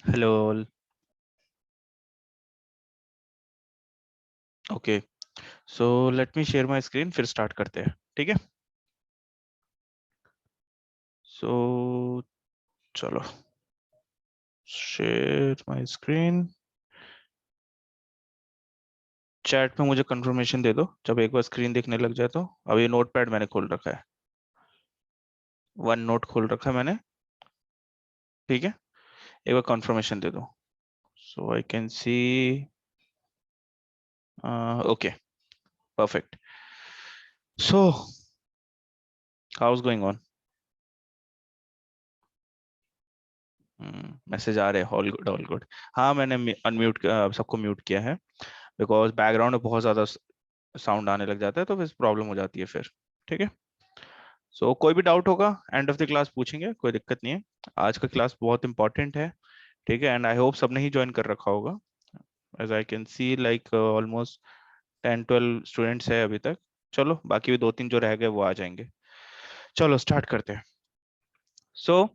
Hello. Okay, so let me share my screen, फिर start करते हैं। ठीक है, सो चलो, शेयर माय स्क्रीन। चैट में मुझे कंफर्मेशन दे दो जब एक बार स्क्रीन दिखने लग जाए। तो अब ये नोटपैड मैंने खोल रखा है, वन नोट खोल रखा है मैंने। ठीक है, एक बार कंफर्मेशन दे दो so I can see. Okay, perfect. So how is going on? Message आ रहे हैं, ऑल गुड ऑल गुड। हाँ, मैंने अनम्यूट सबको म्यूट किया है, बिकॉज बैकग्राउंड में बहुत ज़्यादा साउंड आने लग जाता है तो फिर प्रॉब्लम हो जाती है फिर। ठीक है, सो कोई भी डाउट होगा एंड ऑफ द क्लास पूछेंगे, कोई दिक्कत नहीं है। आज का क्लास बहुत इंपॉर्टेंट है। ठीक है, एंड आई होप सबने ही ज्वाइन कर रखा होगा। As I can see like almost 10-12 students है अभी तक। चलो, बाकी भी दो तीन जो रह गए वो आ जाएंगे। चलो स्टार्ट करते हैं। सो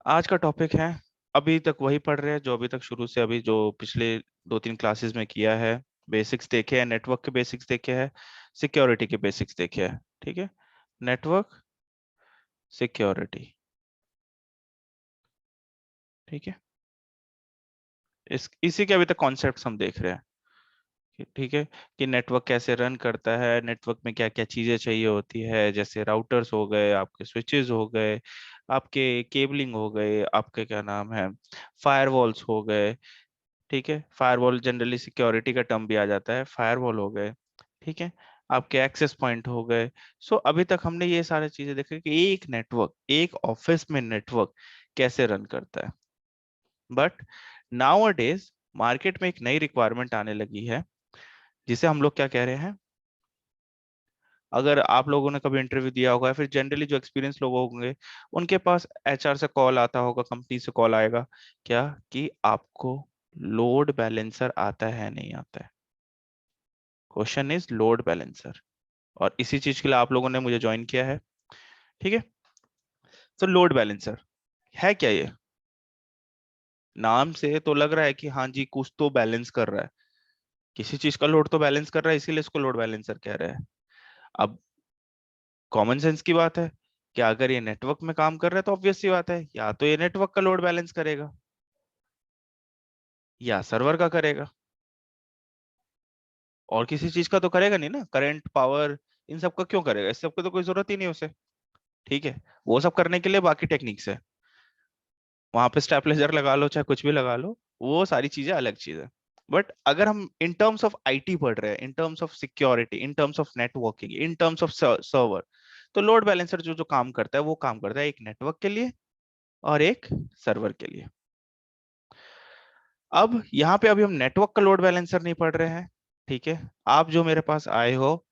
आज का टॉपिक है, अभी तक वही पढ़ रहे हैं जो अभी तक शुरू से अभी जो पिछले दो तीन क्लासेस में किया है। बेसिक्स देखे हैं, नेटवर्क के बेसिक्स देखे हैं, सिक्योरिटी के बेसिक्स देखे हैं। ठीक है, नेटवर्क, सिक्योरिटी। ठीक है, इसी के अभी तक कॉन्सेप्ट्स हम देख रहे हैं। ठीक है, कि नेटवर्क कैसे रन करता है, नेटवर्क में क्या क्या चीजें चाहिए होती है, जैसे राउटर्स हो गए, आपके स्विचेस हो गए, आपके केबलिंग हो गए, आपके क्या नाम है, फायरवॉल्स हो गए। ठीक है, फायरवॉल जनरली सिक्योरिटी का टर्म भी आ जाता है, फायरवॉल हो गए। ठीक है, आपके एक्सेस पॉइंट हो गए। सो अभी तक हमने ये सारी चीजें देखी कि एक नेटवर्क, एक ऑफिस में नेटवर्क कैसे रन करता है। बट नाउ डेज मार्केट में एक नई रिक्वायरमेंट आने लगी है, जिसे हम लोग क्या कह रहे हैं। अगर आप लोगों ने कभी इंटरव्यू दिया होगा या फिर जनरली जो एक्सपीरियंस लोग होंगे, उनके पास एचआर से कॉल आता होगा, कंपनी से कॉल आएगा, क्या कि आपको लोड बैलेंसर आता है नहीं आता है। क्वेश्चन इज लोड बैलेंसर, और इसी चीज के लिए आप लोगों ने मुझे ज्वाइन किया है। ठीक है, तो लोड बैलेंसर है क्या ये? नाम से तो लग रहा है कि हाँ जी कुछ तो बैलेंस कर रहा है, किसी चीज का लोड तो बैलेंस कर रहा है, इसीलिए इसको लोड बैलेंसर कह रहे हैं। अब कॉमन सेंस की बात है कि अगर ये नेटवर्क में काम कर रहा है तो ऑब्वियस सी बात है, या तो ये नेटवर्क का लोड बैलेंस करेगा या सर्वर का करेगा, और किसी चीज का तो करेगा नहीं ना। करंट, पावर, इन सब का क्यों करेगा? इस सब की तो कोई जरूरत ही नहीं उसे। ठीक है, वो सब करने के लिए बाकी टेक्निक्स है, वहां पे स्टेबलाइजर लगा लो चाहे कुछ भी लगा लो, वो सारी चीजें अलग चीज है। बट अगर हम इन टर्म्स ऑफ आईटी पढ़ रहे हैं, in terms of security, in terms of networking, in terms of server, तो लोड बैलेंसर जो जो काम करता है वो काम करता है एक नेटवर्क के लिए और एक सर्वर के लिए। अब यहाँ पे अभी हम नेटवर्क का लोड बैलेंसर नहीं पढ़ रहे हैं। ठीक है, आप जो मेरे पास आए हो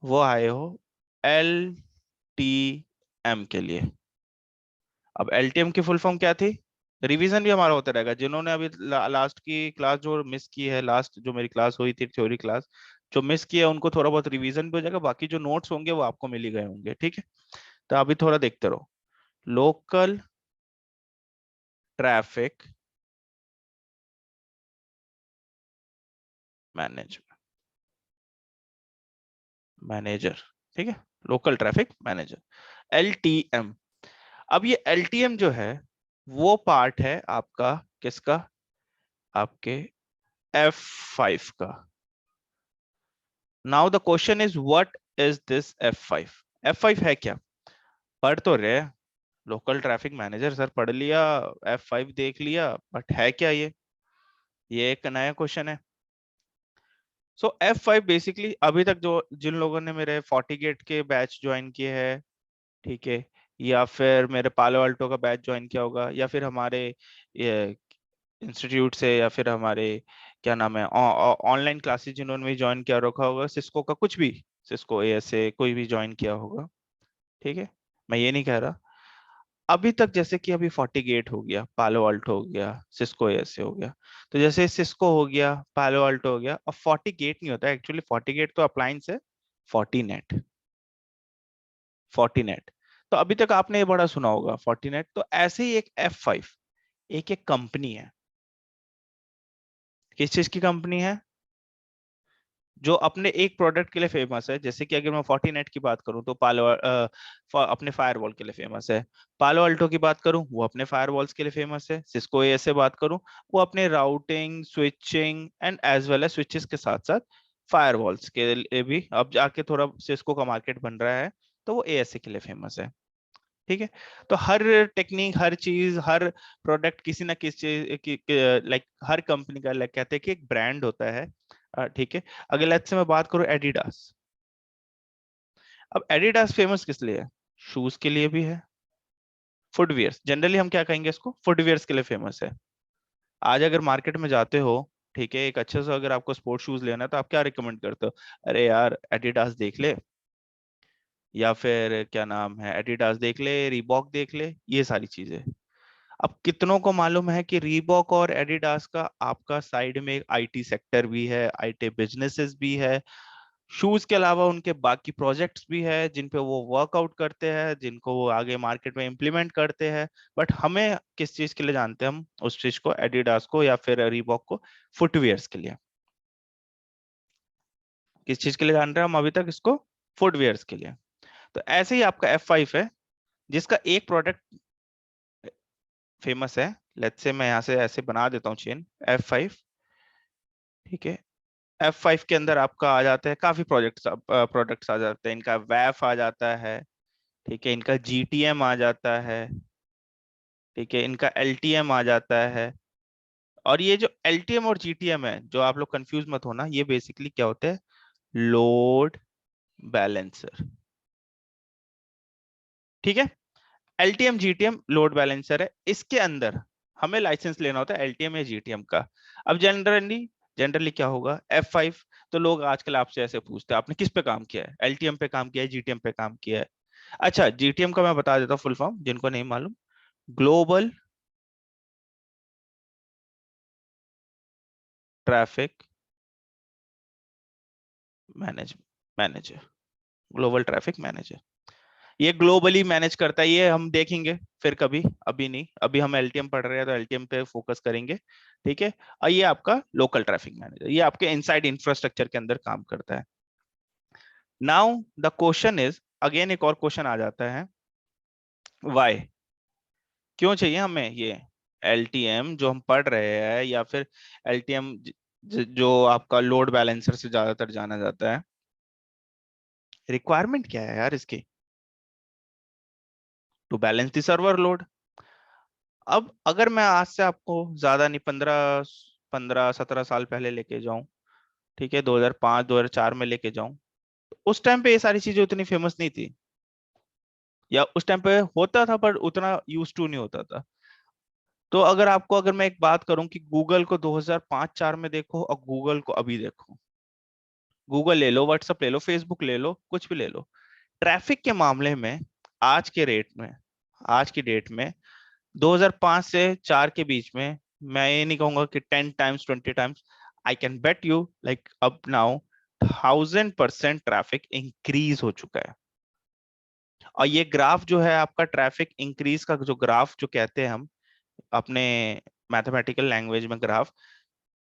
वो आए हो एल टी एम के लिए। अब एल टी एम की फुल फॉर्म क्या थी? रिवीजन भी हमारा होता रहेगा, जिन्होंने अभी लास्ट की क्लास जो मिस की है, लास्ट जो मेरी क्लास हुई थी थ्योरी क्लास, जो मिस किया है उनको थोड़ा बहुत रिवीजन भी हो जाएगा, बाकी जो नोट्स होंगे वो आपको मिल ही गए होंगे। ठीक है, तो अभी थोड़ा देखते रहो। Local traffic manager, manager. ठीक है, लोकल ट्रैफिक मैनेजर, एलटीएम। अब ये एलटीएम जो है वो पार्ट है आपका किसका? आपके F5 का। Now the question is what is this F5? F5 है क्या? पढ़ तो रहे, लोकल ट्रैफिक मैनेजर सर पढ़ लिया, F5 देख लिया, बट है क्या ये एक नया क्वेश्चन है। सो F5 बेसिकली अभी तक जो जिन लोगों ने मेरे फोर्टीगेट के बैच ज्वाइन किए हैं, ठीक है, या फिर मेरे पालो अल्टो का बैच ज्वाइन किया होगा, या फिर हमारे इंस्टीट्यूट से, या फिर हमारे क्या नाम है ऑनलाइन क्लासेस जिन्होंने भी ज्वाइन किया रखा होगा, सिस्को का कुछ भी, सिस्को एएसए कोई भी ज्वाइन किया होगा। ठीक है, मैं ये नहीं कह रहा। अभी तक जैसे कि अभी फोर्टीगेट हो गया, पालो अल्टो हो गया, सिस्को एएसए हो गया, तो जैसे सिस्को हो गया, पालो अल्टो हो गया, अब फोर्टीगेट नहीं होता एक्चुअली, फोर्टीगेट तो अप्लायंस है, फोर्टीनेट, फोर्टीनेट। तो अभी तक आपने ये बड़ा सुना होगा फोर्टिनेट, तो ऐसे ही एक F5 एक एक कंपनी है। किस चीज की कंपनी है? जो अपने एक प्रोडक्ट के लिए फेमस है। जैसे कि अगर मैं फोर्टिनेट की बात करूं तो अपने फायरवॉल के लिए फेमस है। पालो अल्टो की बात करूं वो अपने फायरवॉल्स के लिए फेमस है। सिस्को एएस से बात करूं वो अपने routing switching and as well as switches के साथ साथ फायरवॉल्स के लिए भी अब जाके थोड़ा सिस्को का मार्केट बन रहा है, तो वो एएसए के लिए फेमस है। ठीक है। तो हर टेक्निक, हर चीज, हर प्रोडक्ट किसी ना किसी की लाइक हर कंपनी का लाइक कहते हैं कि एक ब्रांड होता है। ठीक है। अगर लेट्स से मैं बात करूं एडिडास। अब एडिडास फेमस किस लिए है? शूज के लिए भी है, फुटवियर्स, जनरली हम क्या कहेंगे इसको, फुटवियर्स के लिए फेमस है। आज अगर मार्केट में जाते हो, ठीक है, एक अच्छे से अगर आपको स्पोर्ट्स शूज लेना है तो आप क्या रिकमेंड करते हो? अरे यार एडिडास देख ले, या फिर क्या नाम है, एडिडास देख ले, रीबॉक देख ले, ये सारी चीजें। अब कितनों को मालूम है कि रीबॉक और एडिडास का आपका साइड में एक आईटी सेक्टर भी है, आईटी बिजनेसेस भी है, शूज के अलावा उनके बाकी प्रोजेक्ट्स भी है जिन पे वो वर्कआउट करते हैं, जिनको वो आगे मार्केट में इम्प्लीमेंट करते हैं। बट हमें किस चीज के लिए जानते हैं हम उस चीज को, एडिडास को या फिर रीबॉक को? फुटवियर्स के लिए। किस चीज के लिए जान रहे हैं हम अभी तक इसको? फुटवियर्स के लिए। तो ऐसे ही आपका F5 है जिसका एक प्रोडक्ट फेमस है। लेट्स से मैं यहाँ से ऐसे बना देता हूँ चेन F5। ठीक है। F5 के अंदर आपका आ जाता है काफी प्रोडक्ट्स आ जाते हैं। इनका वैफ आ जाता है, ठीक है, इनका GTM आ जाता है, ठीक है, इनका LTM आ जाता है। और ये जो LTM और GTM है, जो आप लोग कंफ्यूज मत होना, ये बेसिकली क्या होते हैं? Load balancer. ठीक है। LTM GTM लोड बैलेंसर है। इसके अंदर हमें लाइसेंस लेना होता है LTM या GTM का। अब जनरली जनरली क्या होगा, F5, तो लोग आजकल आपसे ऐसे पूछते हैं आपने किस पे काम किया है? LTM पे काम किया है, GTM पे काम किया है? अच्छा, GTM का मैं बता देता हूँ फुल फॉर्म जिनको नहीं मालूम। Global traffic manage manager. Global traffic manager, ये ग्लोबली मैनेज करता है। ये हम देखेंगे फिर कभी, अभी नहीं, अभी हम LTM पढ़ रहे हैं तो LTM पे फोकस करेंगे। ठीक है। और ये आपका लोकल ट्रैफिक मैनेजर, ये आपके इनसाइड इंफ्रास्ट्रक्चर के अंदर काम करता है। Now the question is again, एक और क्वेश्चन आ जाता है, वाई, क्यों चाहिए हमें ये LTM जो हम पढ़ रहे हैं, या फिर LTM जो आपका लोड बैलेंसर से ज्यादातर जाना जाता है? रिक्वायरमेंट क्या है यार इसकी? To balance the server load. अब अगर मैं आज से आपको ज्यादा नहीं, 15-17 साल पहले लेके जाऊं, ठीक है, 2005-2004 में लेके जाऊं, तो उस टाइम पे ये सारी चीजें उतनी फेमस नहीं थी, या उस टाइम पे होता था पर उतना यूज टू नहीं होता था। तो अगर मैं एक बात करूं कि गूगल को 2005-4 में देखो और गूगल को अभी देखो, गूगल ले लो, व्हाट्सएप ले लो, फेसबुक ले लो, कुछ भी ले लो, ट्रैफिक के मामले में आज के रेट में, आज की डेट में 2005 से 4 के बीच में, मैं ये नहीं कहूंगा कि 10 times 20 times, I can bet you like अब नाउ 1000% ट्रैफिक इंक्रीज हो चुका है। और ये ग्राफ जो है आपका, ट्रैफिक इंक्रीज का जो ग्राफ जो कहते हैं हम अपने मैथमेटिकल लैंग्वेज में ग्राफ,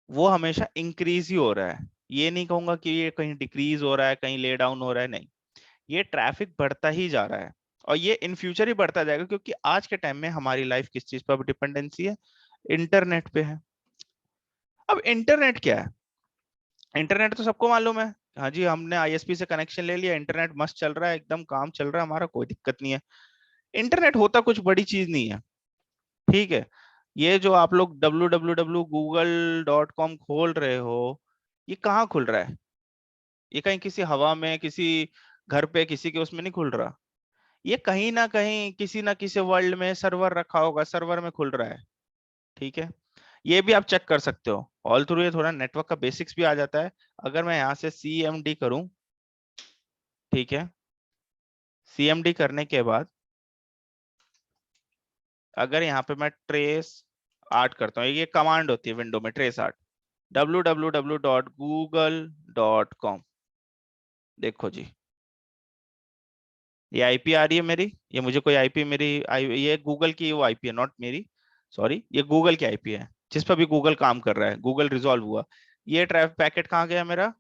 वो हमेशा इंक्रीज ही हो रहा है। ये नहीं कहूंगा कि ये कहीं डिक्रीज हो रहा है, कहीं ले डाउन हो रहा है, नहीं, ये ट्रैफिक बढ़ता ही जा रहा है। और ये इन फ्यूचर ही बढ़ता जाएगा, क्योंकि आज के टाइम में हमारी लाइफ किस चीज पर डिपेंडेंसी है? इंटरनेट पे है। अब इंटरनेट क्या है? इंटरनेट तो सबको मालूम है। हाँ जी, हमने ISP से कनेक्शन ले लिया, इंटरनेट मस्त चल रहा है, एकदम काम चल रहा है हमारा, कोई दिक्कत नहीं है। इंटरनेट होता कुछ बड़ी चीज नहीं है। ठीक है। ये जो आप लोग www.google.com खोल रहे हो, ये कहाँ खुल रहा है? ये कहीं किसी हवा में, किसी घर पे किसी के उसमें नहीं खुल रहा। ये कहीं ना किसी वर्ल्ड में सर्वर रखा होगा, सर्वर में खुल रहा है। ठीक है। ये भी आप चेक कर सकते हो। ऑल थ्रू ये थोड़ा नेटवर्क का बेसिक्स भी आ जाता है। अगर मैं यहाँ से CMD करूं, ठीक है, CMD करने के बाद अगर यहाँ पे मैं ट्रेस आर्ट करता हूँ, ये कमांड होती है विंडो में, ट्रेस आर्ट, www.google.com, देखो जी, ये आईपी आ रही है मेरी, ये मुझे कोई आईपी मेरी ये गूगल की वो आईपी है, नॉट मेरी, सॉरी, ये गूगल की आईपी है जिस पर भी गूगल काम कर रहा है, गूगल रिजॉल्व हुआ। ये ट्रैफिक पैकेट कहाँ गया मेरा?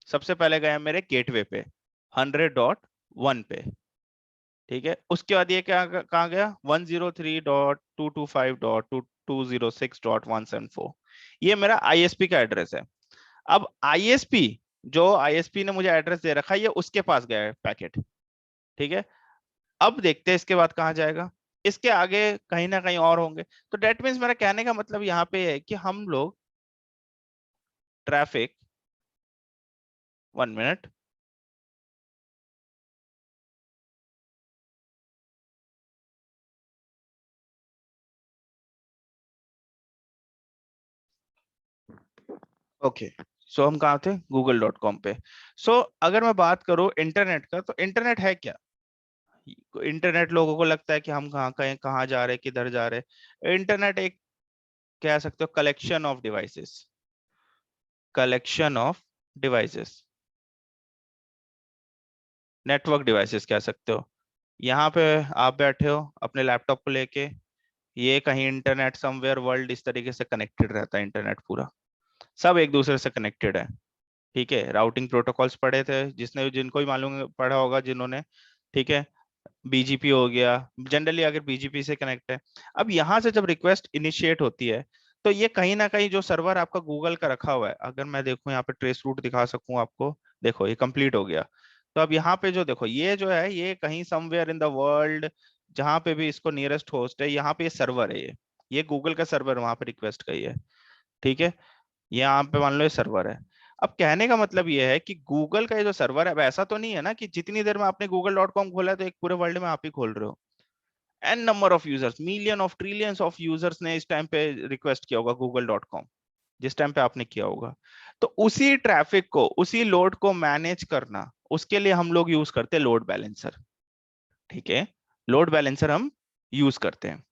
सबसे पहले गया मेरे गेटवे पे 100.1 पे, ठीक है। उसके बाद ये क्या कहाँ गया? 103.225.2206.174, ये मेरा आईएसपी का एड्रेस है। अब आईएसपी, जो आईएसपी ने मुझे एड्रेस दे रखा है, ये उसके पास गया है पैकेट, ठीक है। अब देखते हैं इसके बाद कहाँ जाएगा, इसके आगे कहीं ना कहीं और होंगे। तो डेट मीन्स मेरा कहने का मतलब यहाँ पे है कि हम लोग ट्रैफिक, 1 मिनट, ओके। सो हम कहाँ थे? google.com पे। सो अगर मैं बात करूँ इंटरनेट का, तो इंटरनेट है क्या? इंटरनेट लोगों को लगता है कि हम कहाँ कहीं कहाँ जा रहे हैं, किधर जा रहे हैं। इंटरनेट एक, कह सकते हो, collection of devices, collection of devices, network devices कह सकते हो। यहाँ पे आप बैठे हो अपने लैपटॉप को लेके, ये कहीं इंटरनेट समवेयर वर्ल्ड इस तरीके से कनेक्टेड रहता है, इंटरनेट पूरा सब एक दूसरे से कनेक्टेड है, ठीक है। राउटिंग प्रोटोकॉल्स पढ़े थे, जिसने जिनको ही मालूम पढ़ा होगा जिन्होंने, ठीक है। बीजीपी हो गया, जनरली अगर बीजीपी से कनेक्ट है। अब यहाँ से जब रिक्वेस्ट इनिशिएट होती है, तो ये कहीं ना कहीं जो सर्वर आपका गूगल का रखा हुआ है, अगर मैं देखूं यहाँ पे ट्रेस रूट दिखा सकूं आपको, देखो ये कंप्लीट हो गया। तो अब यहाँ पे जो देखो, ये जो है ये कहीं समवेयर इन द वर्ल्ड, जहां पे भी इसको नियरेस्ट होस्ट है, यहाँ पे ये सर्वर है, ये गूगल का सर्वर वहां पे रिक्वेस्ट का ही है, ठीक है। यहाँ पे मान लो ये सर्वर है। अब कहने का मतलब ये है कि गूगल का ये जो सर्वर है, अब ऐसा तो नहीं है ना कि जितनी देर में आपने google.com खोला है तो एक पूरे वर्ल्ड में आप ही खोल रहे हो। N number of users, million of trillions of users ने इस टाइम पे रिक्वेस्ट किया होगा google.com, जिस टाइम पे आपने किया होगा। तो उसी ट्रैफिक को, उसी लोड को मैनेज करना, उसके लिए हम लोग यूज करते हैं लोड बैलेंसर, ठीक है। लोड बैलेंसर हम यूज करते हैं।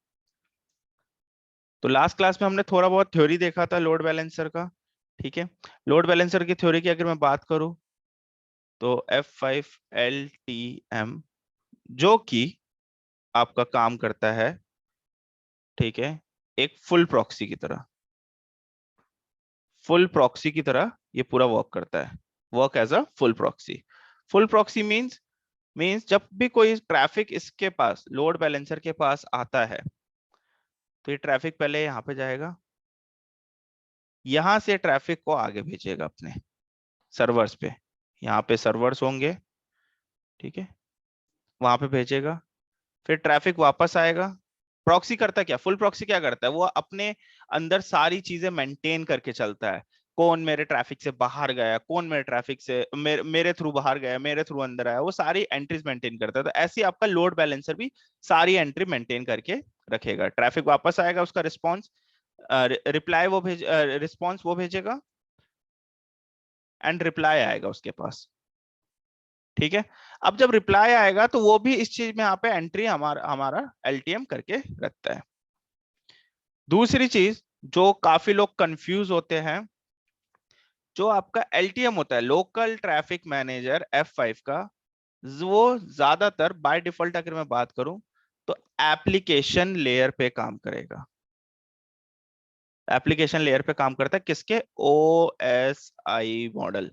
तो लास्ट क्लास में हमने थोड़ा बहुत थ्योरी देखा था लोड बैलेंसर का, ठीक है। लोड बैलेंसर की थ्योरी की अगर मैं बात करूं, तो F5LTM, जो कि आपका काम करता है, ठीक है, एक फुल प्रॉक्सी की तरह, फुल प्रॉक्सी की तरह ये पूरा वर्क करता है, work as a full proxy. Full proxy means जब भी कोई ट्रैफिक इसके पास, लोड बैलेंसर के पास आता है, तो ये ट्रैफिक पहले यहाँ पे जाएगा, यहां से ट्रैफिक को आगे भेजेगा अपने सर्वर्स पे, यहाँ पे सर्वर्स होंगे, ठीक है, वहां पे भेजेगा, फिर ट्रैफिक वापस आएगा। प्रॉक्सी करता क्या, फुल प्रॉक्सी क्या करता है, वो अपने अंदर सारी चीजें मेंटेन करके चलता है। कौन मेरे ट्रैफिक से बाहर गया, कौन मेरे ट्रैफिक से मेरे थ्रू बाहर गया, मेरे थ्रू अंदर आया, वो सारी एंट्रीज मेंटेन करता है। तो ऐसे ही आपका लोड बैलेंसर भी सारी एंट्री मेंटेन करके रखेगा। ट्रैफिक वापस आएगा, उसका रिस्पॉन्स, रिप्लाई वो भेज रिस्पॉन्स वो भेजेगा, एंड रिप्लाई आएगा उसके पास, ठीक है। अब जब रिप्लाई आएगा तो वो भी इस चीज में यहाँ पे एंट्री हमारा हमारा एलटीएम करके रखता है। दूसरी चीज जो काफी लोग कंफ्यूज होते हैं, जो आपका एलटीएम होता है, लोकल ट्रैफिक मैनेजर F5 का, वो ज्यादातर बाय डिफॉल्ट अगर मैं बात करूं, तो एप्लीकेशन लेयर पे काम करेगा। एप्लीकेशन लेयर पे काम करता है किसके? OSI model.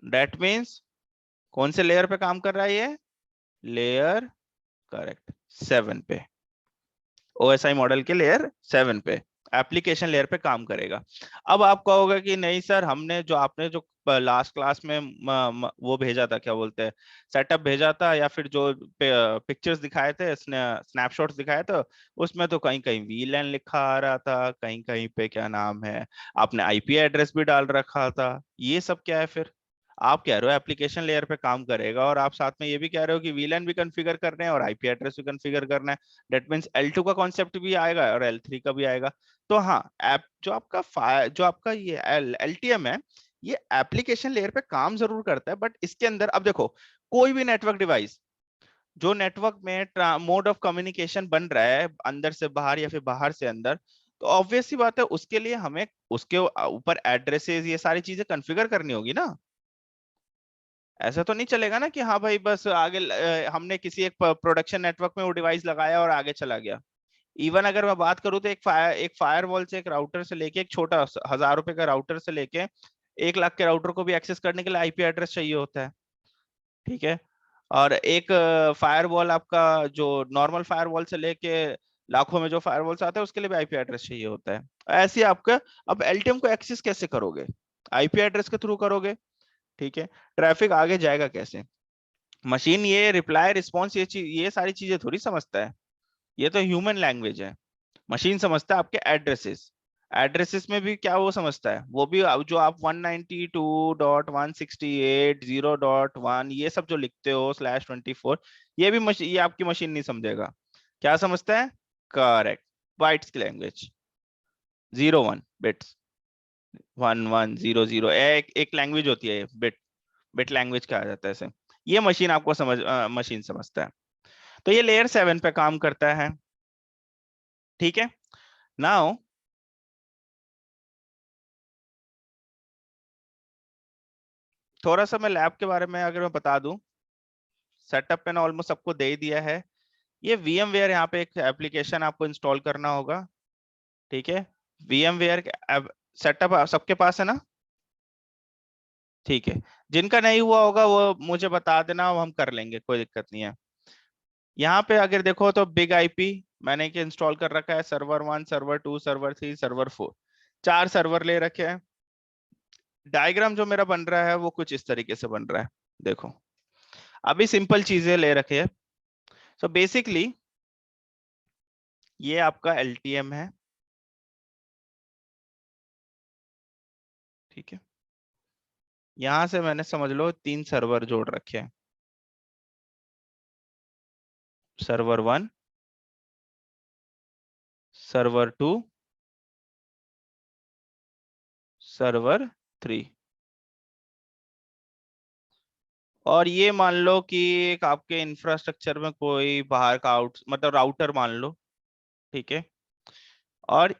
दैट मीन्स कौन से लेयर पे काम कर रहा है ये? लेयर, करेक्ट, 7 पे, ओएसआई मॉडल के लेयर 7 पे, एप्लीकेशन लेयर पे काम करेगा। अब आप कहोगे कि नहीं सर, हमने जो आपने जो लास्ट क्लास में वो भेजा था, क्या बोलते हैं, सेटअप भेजा था, या फिर जो पिक्चर्स दिखाए थे, स्नैपशॉट्स दिखाए थे, उसमें तो कहीं कहीं वीलैन लिखा आ रहा था, कहीं कहीं पे क्या नाम है, आपने आईपी एड्रेस भी डाल रखा था। ये सब क्या है फिर? आप कह रहे हो एप्लीकेशन लेयर पे काम करेगा, और आप साथ में ये भी कह रहे हो कि वीलैन भी कॉन्फ़िगर करने हैं और आईपी एड्रेस भी कॉन्फ़िगर करना है। डेट मीन्स L2 का कॉन्सेप्ट भी आएगा और L3 का भी आएगा। तो हाँ, ऐप जो आपका ये LTM है, ये एप्लीकेशन लेयर पे काम जरूर करता है, बट इसके अंदर अब देखो, कोई भी नेटवर्क डिवाइस जो नेटवर्क में मोड ऑफ कम्युनिकेशन बन रहा है, अंदर से बाहर या फिर बाहर से अंदर, तो ऑब्वियस सी बात है उसके लिए हमें उसके ऊपर एड्रेसेस, ये सारी चीजें कॉन्फ़िगर करनी होगी ना। ऐसा तो नहीं चलेगा ना कि हाँ भाई बस आगे हमने किसी एक प्रोडक्शन नेटवर्क में वो डिवाइस लगाया और आगे चला गया। इवन अगर मैं बात करूँ तो एक फायरवॉल से, एक राउटर से लेके, एक छोटा 1000 रुपए का राउटर से लेके 1 लाख के राउटर को भी एक्सेस करने के लिए आईपी एड्रेस चाहिए होता है। ठीक है। और एक फायरवॉल आपका जो नॉर्मल फायरवॉल से लेके लाखों में जो फायरवॉल्स आते हैं उसके लिए भी आईपी एड्रेस चाहिए होता है। ऐसे ही आपका, अब एलटीएम को एक्सेस कैसे करोगे? आईपी एड्रेस के थ्रू करोगे। ठीक है। ट्रैफिक आगे जाएगा कैसे? मशीन ये रिप्लाई रिस्पॉन्स ये सारी चीजें थोड़ी समझता है। ये तो ह्यूमन लैंग्वेज है। मशीन समझता है आपके एड्रेसेस। एड्रेसेस में भी क्या वो समझता है, वो भी जो आप 192.168.0.1 ये सब जो लिखते हो /24, ये भी मशीन, ये आपकी मशीन नहीं समझेगा। क्या समझता है? करेक्ट, बाइट्स की लैंग्वेज। 01 बिट्स, 1100, एक एक लैंग्वेज होती है बिट। बिट लैंग्वेज कहा जाता है इसे। ये मशीन आपको मशीन समझता है। तो ये लेयर 7 पे काम करता है। ठीक है। नाउ थोड़ा सा मैं लैब के बारे में अगर मैं बता दूं, सेटअप मैंने ऑलमोस्ट सबको दे ही दिया है। ये VMware, यहाँ पे एक एप्लीकेशन आपको इंस्टॉल करना होगा। ठीक है। VMware सेटअप सबके पास है ना? ठीक है। जिनका नहीं हुआ होगा वो मुझे बता देना, वो हम कर लेंगे, कोई दिक्कत नहीं है। यहाँ पे अगर देखो तो बिग आईपी मैंने इंस्टॉल कर रखा है, server 1, server 2, server 3, server 4, 4 server ले रखे हैं। डायग्राम जो मेरा बन रहा है वो कुछ इस तरीके से बन रहा है। देखो, अभी सिंपल चीजें ले रखे हैं। सो बेसिकली ये आपका LTM है। ठीक है। यहां से मैंने समझ लो 3 सर्वर जोड़ रखे हैं। Server 1, server 2, server 3। और ये मान लो कि एक आपके इंफ्रास्ट्रक्चर में कोई बाहर का मतलब राउटर मान लो। ठीक है। और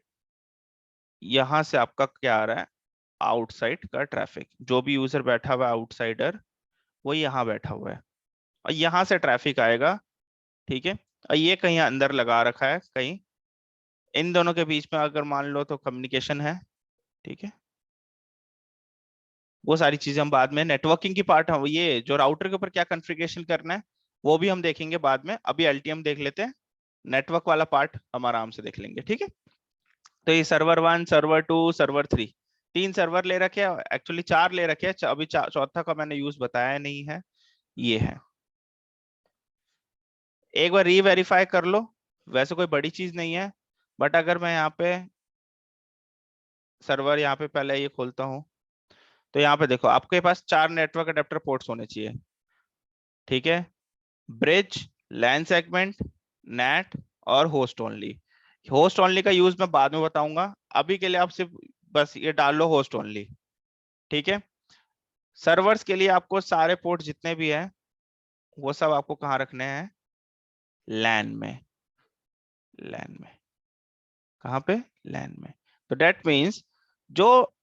यहां से आपका क्या आ रहा है? आउटसाइड का ट्रैफिक। जो भी यूजर बैठा हुआ है आउटसाइडर, वो यहाँ बैठा हुआ है, और यहाँ से ट्रैफिक आएगा। ठीक है। और ये कहीं अंदर लगा रखा है कहीं। इन दोनों के बीच में अगर मान लो तो कम्युनिकेशन है। ठीक है। वो सारी चीजें हम बाद में, नेटवर्किंग की पार्ट हम ये जो राउटर के ऊपर क्या कॉन्फ़िगरेशन करना है वो भी हम देखेंगे बाद में। अभी LTM देख लेते हैं, नेटवर्क वाला पार्ट हम आराम से देख लेंगे। ठीक है। तो ये सर्वर 1, सर्वर 2, सर्वर 3, 3 सर्वर ले रखे हैं, एक्चुअली 4 ले रखे हैं, अभी चौथा का मैंने यूज बताया नहीं है। ये है। एक बार रीवेरीफाई कर लो, वैसे कोई बड़ी चीज नहीं है। बट अगर मैं यहाँ पे सर्वर, यहाँ पे पहले ये खोलता हूँ, तो यहाँ पे देखो आपके पास 4 नेटवर्क अडेप्टर पोर्ट्स होने चाहिए। ठीक है। ब्रिज, लैन सेगमेंट, नेट और होस्ट ओनली। होस्ट ओनली का यूज मैं बाद में बताऊंगा, अभी के लिए आप सिर्फ बस ये डाल लो होस्ट ओनली। ठीक है। सर्वर्स के लिए आपको सारे पोर्ट जितने भी हैं वो सब आपको कहाँ रखने हैं? लैन में। लैन में। कहाँ पे? लैन में। तो डेट मीन्स जो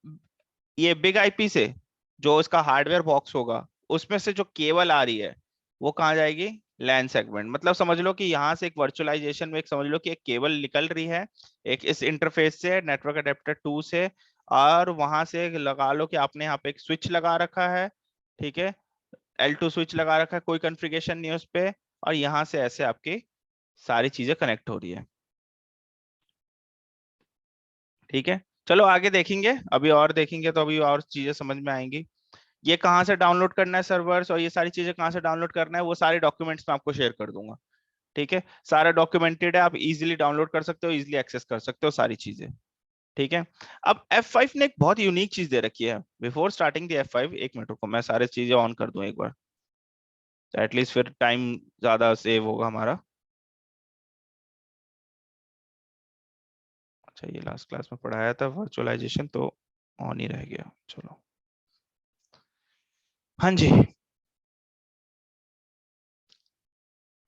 ये बिग आईपी से जो इसका हार्डवेयर बॉक्स होगा उसमें से जो केबल आ रही है वो कहाँ जाएगी? लैन सेगमेंट। मतलब समझ लो कि यहाँ से एक वर्चुअलाइजेशन में एक समझ लो कि एक केबल निकल रही है, एक इस इंटरफेस से, नेटवर्क अडेप्टर 2 से, और वहां से लगा लो कि आपने यहाँ पे एक स्विच लगा रखा है। ठीक है। L2 स्विच लगा रखा है, कोई कॉन्फ़िगरेशन नहीं है उस पे, और यहाँ से ऐसे आपकी सारी चीजें कनेक्ट हो रही है। ठीक है। चलो आगे देखेंगे, अभी और देखेंगे तो अभी और चीजें समझ में आएंगी। ये कहाँ से डाउनलोड करना है सर्वर्स, और ये सारी चीजें कहाँ से डाउनलोड करना है, वो सारे डॉक्यूमेंट्स मैं आपको शेयर कर दूंगा। ठीक है। सारा डॉक्यूमेंटेड है, आप इजीली डाउनलोड कर सकते हो, इजीली एक्सेस कर सकते हो सारी चीजें। ठीक है। अब F5 ने एक बहुत यूनिक चीज दे रखी है। बिफोर स्टार्टिंग द F5, एक मिनट को मैं सारे चीजें ऑन कर दूं एक बार, एटलीस्ट फिर टाइम ज्यादा सेव होगा हमारा। अच्छा, ये लास्ट क्लास में पढ़ाया था वर्चुअलाइजेशन, तो ऑन ही रह गया। चलो। हाँ जी।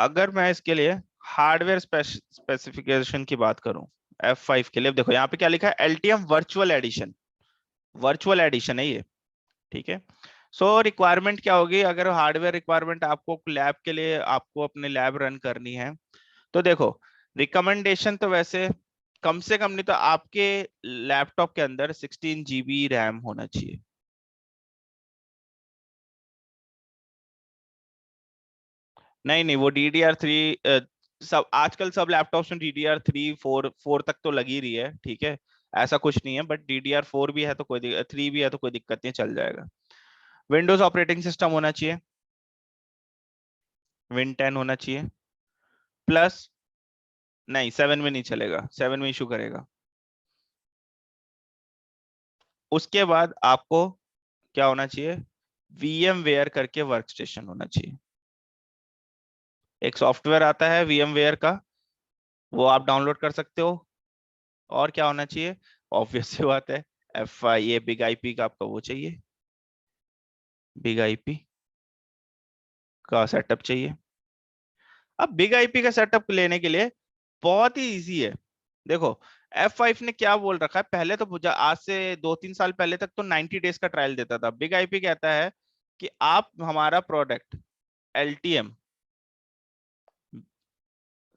अगर मैं इसके लिए हार्डवेयर स्पेसिफिकेशन की बात करूं F5 के लिए, देखो यहाँ पे क्या लिखा है? LTM virtual edition. Virtual edition है ये। ठीक है। सो रिक्वायरमेंट क्या होगी, अगर हार्डवेयर रिक्वायरमेंट आपको लैब के लिए, आपको अपने लैब रन करनी है, तो देखो रिकमेंडेशन तो वैसे कम से कम नहीं तो आपके लैपटॉप के अंदर 16 GB रैम होना चाहिए। नहीं नहीं, वो DDR3 सब आजकल सब लैपटॉप्स में DDR3 फोर फोर तक तो लगी रही है, ठीक है, ऐसा कुछ नहीं है, बट DDR4 भी है तो कोई 3 भी है तो कोई दिक्कत नहीं, चल जाएगा। विंडोज ऑपरेटिंग सिस्टम होना चाहिए, Win 10 होना चाहिए प्लस। नहीं 7 में नहीं चलेगा, 7 में इशू करेगा। उसके बाद आपको क्या होना चाहिए, VMware करके वर्क स्टेशन होना चाहिए। एक सॉफ्टवेयर आता है VMware का, वो आप डाउनलोड कर सकते हो। और क्या होना चाहिए, ऑब्वियस सी बात है, FI बिग आईपी का आपका वो चाहिए, बिग आईपी का सेटअप चाहिए। अब बिग आईपी का सेटअप लेने के लिए बहुत ही इजी है। देखो F5 ने क्या बोल रखा है, पहले तो आज से 2-3 साल पहले तक तो 90 डेज का ट्रायल देता था। बिग आईपी कहता है कि आप हमारा प्रोडक्ट LTM,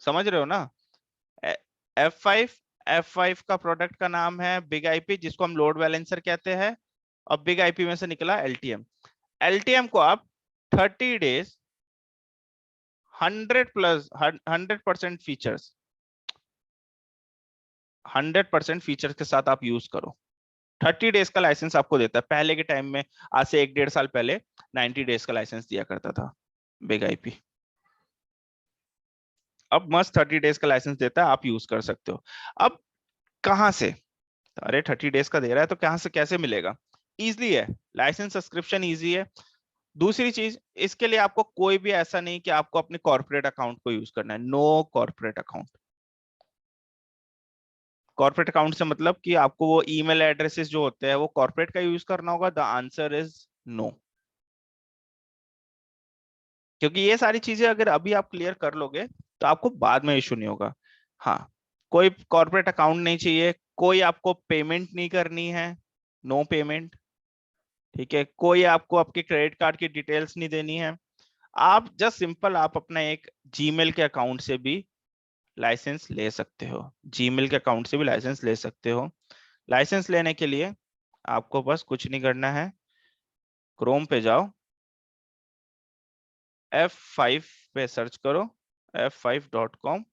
समझ रहे हो ना, F5, F5 का प्रोडक्ट का नाम है बिग आईपी, जिसको हम लोड बैलेंसर कहते हैं, और बिग आईपी में से निकला LTM। LTM को आप 30 डेज 100% फीचर्स, 100% फीचर्स के साथ आप यूज करो। 30 डेज का लाइसेंस आपको देता है। पहले के टाइम में, आज से 1-1.5 साल पहले 90 डेज का लाइसेंस दिया करता था बिग आईपी। अब मस्त 30 डेज का लाइसेंस देता है, आप यूज कर सकते हो। अब कहां से, अरे 30 डेज का दे रहा है तो कहां से कैसे मिलेगा, इजली है, लाइसेंस सब्सक्रिप्शन इजी है। दूसरी चीज, इसके लिए आपको कोई भी ऐसा नहीं कि आपको अपने कॉर्पोरेट अकाउंट को यूज करना है, no corporate account. Corporate account से मतलब कि आपको वो ईमेल एड्रेसेस जो होते हैं वो कॉर्पोरेट का यूज करना होगा, द आंसर इज नो। क्योंकि ये सारी चीजें अगर अभी आप क्लियर कर लोगे तो आपको बाद में इशू नहीं होगा। हाँ, कोई कॉर्पोरेट अकाउंट नहीं चाहिए, कोई आपको पेमेंट नहीं करनी है, नो पेमेंट, ठीक है, कोई आपको आपके क्रेडिट कार्ड की डिटेल्स नहीं देनी है। आप जस्ट सिंपल आप अपना एक जीमेल के अकाउंट से भी लाइसेंस ले सकते हो, जीमेल के अकाउंट से भी लाइसेंस ले सकते हो। लाइसेंस लेने के लिए आपको बस कुछ नहीं करना है, क्रोम पे जाओ, F5 पे सर्च करो, f5.com।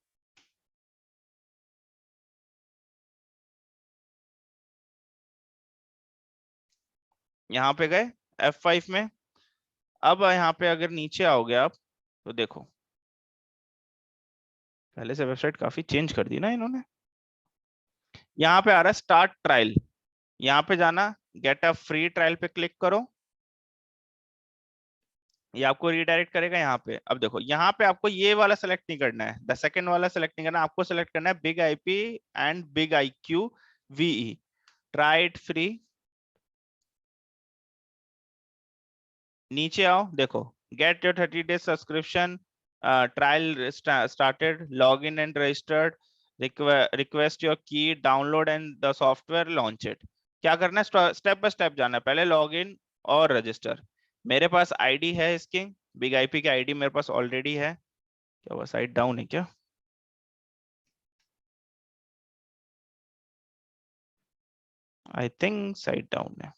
यहाँ पे गए F5 में। अब यहाँ पे अगर नीचे आओगे आप, तो देखो पहले से वेबसाइट काफी चेंज कर दी ना इन्होंने। यहाँ पे आ रहा है स्टार्ट ट्रायल, यहाँ पे जाना, गेट अ फ्री ट्रायल पे क्लिक करो, ये आपको रिडायरेक्ट करेगा यहाँ पे। अब देखो यहाँ पे आपको ये वाला सेलेक्ट नहीं करना है, द सेकंड वाला सेलेक्ट नहीं करना, आपको सेलेक्ट करना है big IP and big IQ VE, try it free. नीचे आओ, देखो get your 30 days subscription, trial started, log in and registered, request your key, download and the software, launch it. क्या करना है, स्टेप बाय स्टेप जाना है, पहले log in और रजिस्टर। मेरे पास आईडी है इसकी, बिग आईपी की आईडी मेरे पास ऑलरेडी है। क्या हुआ, साइट डाउन है क्या? आई थिंक साइट डाउन है।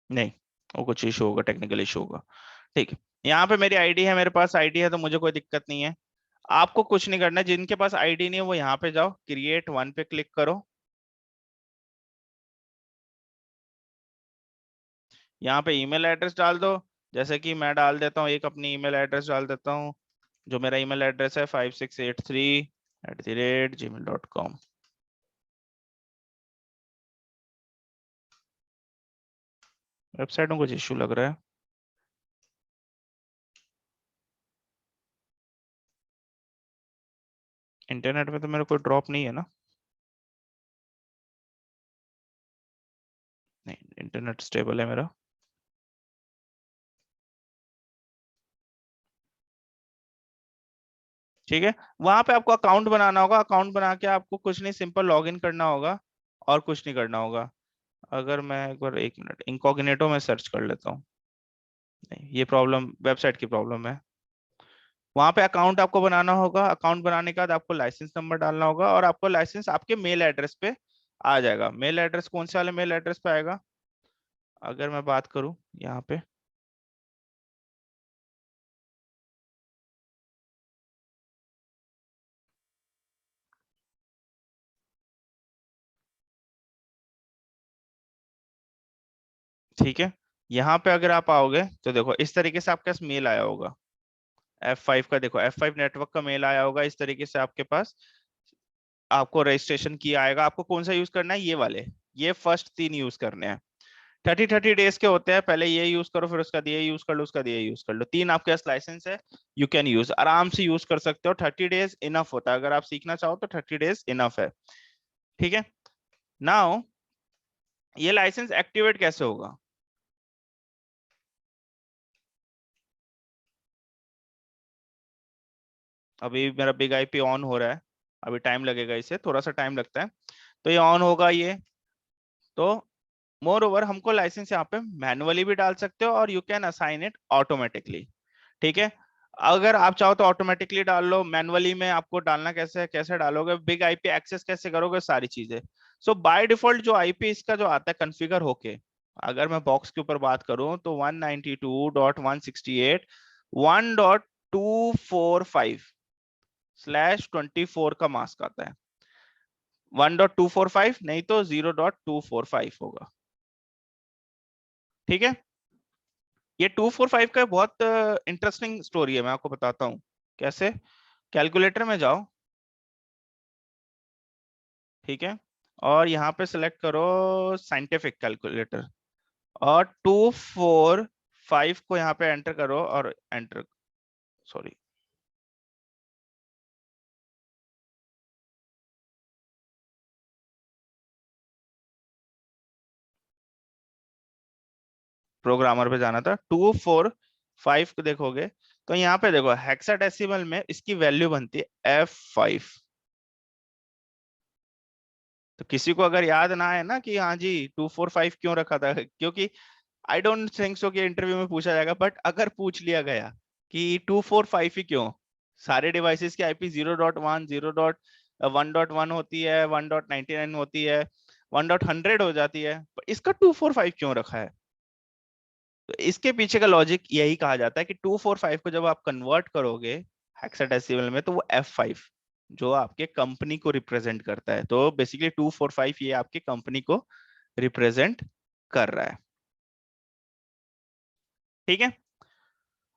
नहीं, वो कुछ इशू होगा, टेक्निकल इशू होगा। ठीक है, यहाँ पे मेरी आईडी है, मेरे पास आईडी है तो मुझे कोई दिक्कत नहीं है। आपको कुछ नहीं करना है, जिनके पास आईडी नहीं है वो यहाँ पे जाओ, क्रिएट वन पे क्लिक करो। यहाँ पे ईमेल एड्रेस डाल दो, जैसे कि मैं डाल देता हूँ, एक अपनी ईमेल एड्रेस डाल देता हूँ, जो मेरा ईमेल एड्रेस है 5683@gmail.com। वेबसाइट में कुछ इशू लग रहा है। इंटरनेट पे तो मेरा कोई ड्रॉप नहीं है ना? नहीं, इंटरनेट स्टेबल है मेरा। ठीक है, वहां पे आपको अकाउंट बनाना होगा, अकाउंट बना के आपको कुछ नहीं, सिंपल लॉग इन करना होगा और कुछ नहीं करना होगा। अगर मैं एक बार, एक मिनट, इनकॉग्निटो में सर्च कर लेता हूँ। नहीं, ये प्रॉब्लम वेबसाइट की प्रॉब्लम है। वहां पे अकाउंट आपको बनाना होगा, अकाउंट बनाने के बाद आपको लाइसेंस नंबर डालना होगा और आपको लाइसेंस आपके मेल एड्रेस पे आ जाएगा। मेल एड्रेस कौन से वाले मेल एड्रेस पे आएगा, अगर मैं बात करूं यहाँ पे, ठीक है, यहाँ पे अगर आप आओगे तो देखो इस तरीके से आपके पास मेल आया होगा। F5 का देखो, F5 नेटवर्क का मेल आया होगा इस तरीके से आपके पास। आपको रजिस्ट्रेशन की आएगा, आपको कौन सा यूज करना है, ये वाले, ये फर्स्ट 3 यूज करने हैं। 30-30 डेज के होते हैं, पहले ये यूज करो, फिर उसका ये यूज कर लो, उसका ये यूज कर लो। 3 आपके पास लाइसेंस है, यू कैन यूज, आराम से यूज कर सकते हो। 30 डेज इनफ होता है, अगर आप सीखना चाहो तो 30 डेज इनफ है। ठीक है, नाउ ये लाइसेंस एक्टिवेट कैसे होगा। अभी मेरा बिग आईपी ऑन हो रहा है, अभी टाइम लगेगा, इसे थोड़ा सा टाइम लगता है। तो ये ऑन होगा ये, तो मोर ओवर हमको लाइसेंस यहाँ पे मैनुअली भी डाल सकते हो और you can assign it automatically. ठीक है, अगर आप चाहो तो ऑटोमेटिकली डाल लो, मैनुअली में आपको डालना कैसे है, कैसे डालोगे, बिग आईपी एक्सेस कैसे करोगे, सारी चीजें। सो बाय डिफॉल्ट जो आईपी इसका जो आता है कॉन्फ़िगर होके, अगर मैं बॉक्स के ऊपर बात करूं तो 192.168.1.245/24 का मास्क आता है। 1.245 नहीं तो 0.245 होगा। ठीक है, ये 245 का बहुत इंटरेस्टिंग स्टोरी है, मैं आपको बताता हूँ कैसे। कैलकुलेटर में जाओ, ठीक है, और यहाँ पे सिलेक्ट करो साइंटिफिक कैलकुलेटर, और 245 को यहाँ पे एंटर करो और एंटर, सॉरी, प्रोग्रामर पे जाना था। 245 को देखोगे तो यहाँ पे देखो हेक्साडेसिमल में इसकी वैल्यू बनती है F5। तो किसी को अगर याद ना आए ना कि हाँ जी 245 क्यों रखा था, क्योंकि आई डोंट थिंक सो कि इंटरव्यू में पूछा जाएगा, बट अगर पूछ लिया गया कि 245 ही क्यों, सारे डिवाइसेस की आईपी 0.1, 0.1.1 होती है, 1.99 होती है, 1.100 हो जाती है, पर इसका 245 क्यों रखा है। तो इसके पीछे का लॉजिक यही कहा जाता है कि 245 को जब आप कन्वर्ट करोगे हेक्साडेसिमल में तो वो F5 जो आपके कंपनी को रिप्रेजेंट करता है, तो बेसिकली 245 ये आपकी कंपनी को रिप्रेजेंट कर रहा है। ठीक है,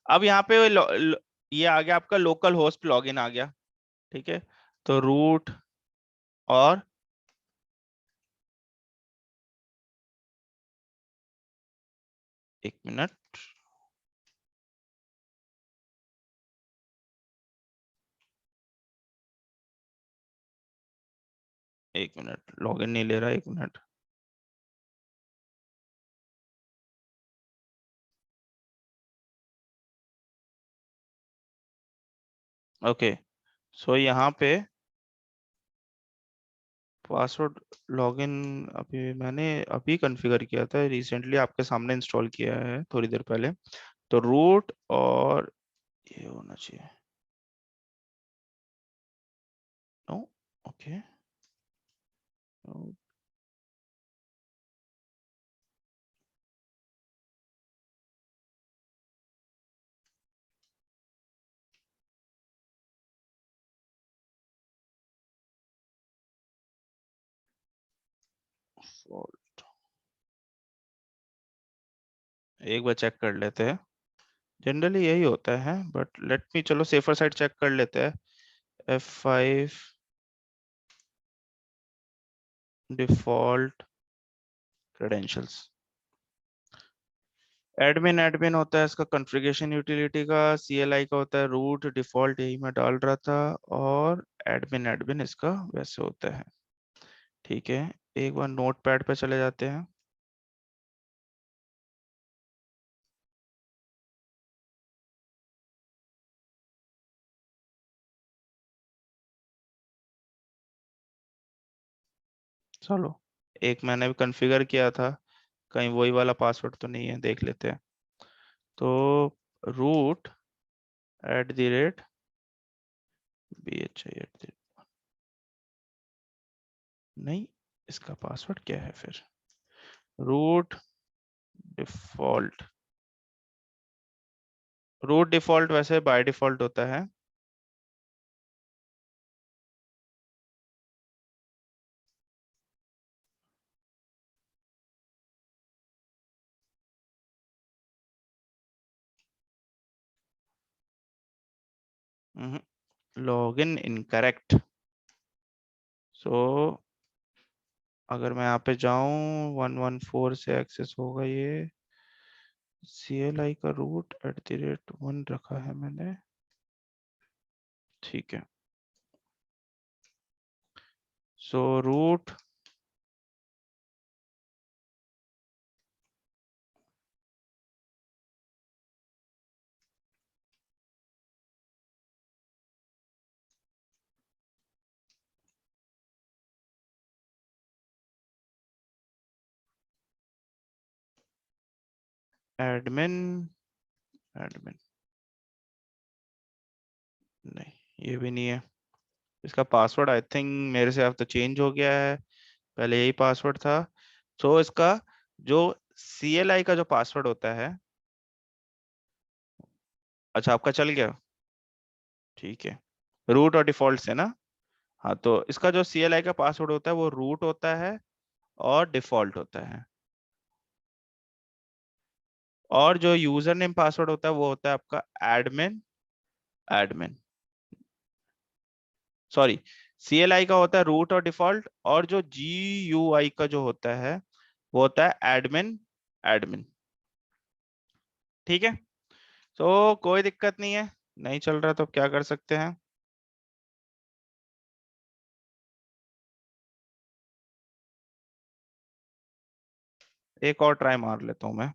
अब यहाँ पे ये आ गया आपका लोकल होस्ट लॉगिन आ गया। ठीक है, तो रूट और, एक मिनट, एक मिनट, लॉगिन नहीं ले रहा, एक मिनट। ओके, सो यहाँ पे पासवर्ड लॉगिन अभी मैंने अभी कॉन्फ़िगर किया था, रिसेंटली आपके सामने इंस्टॉल किया है थोड़ी देर पहले। तो रूट और ये होना चाहिए, नो, ओके, एक बार चेक कर लेते हैं, जनरली यही होता है, बट लेट मी, चलो सेफर साइड चेक कर लेते हैं। F5 default credentials, admin admin होता है इसका, कॉन्फ़िगरेशन यूटिलिटी का, CLI का होता है, रूट डिफॉल्ट यही मैं डाल रहा था, और एडमिन एडमिन इसका वैसे होता है। ठीक है, एक बार नोटपैड पे चले जाते हैं। चलो, एक मैंने भी कॉन्फ़िगर किया था, कहीं वही वाला पासवर्ड तो नहीं है, देख लेते हैं। तो रूट @ bhi नहीं, इसका पासवर्ड क्या है फिर? रूट डिफॉल्ट, रूट डिफॉल्ट वैसे बाय डिफॉल्ट होता है। Login incorrect. सो अगर मैं यहाँ पे जाऊं, 114 से एक्सेस होगा ये। CLI का रूट @1 रखा है मैंने, ठीक है। सो रूट एडमिन, एडमिन नहीं, ये भी नहीं है। इसका पासवर्ड आई थिंक मेरे से अब तो चेंज हो गया है, पहले यही पासवर्ड था। सो इसका जो CLI का जो पासवर्ड होता है, अच्छा आपका चल गया, ठीक है। रूट और डिफॉल्ट से ना, हाँ, तो इसका जो CLI का पासवर्ड होता है वो रूट होता है और डिफॉल्ट होता है। और जो यूजर नेम पासवर्ड होता है वो होता है आपका एडमिन, एडमिन सॉरी, CLI का होता है रूट और डिफॉल्ट, और जो GUI का जो होता है वो होता है एडमिन, एडमिन। ठीक है, तो कोई दिक्कत नहीं है, नहीं चल रहा तो अब क्या कर सकते हैं। एक और ट्राई मार लेता हूं मैं।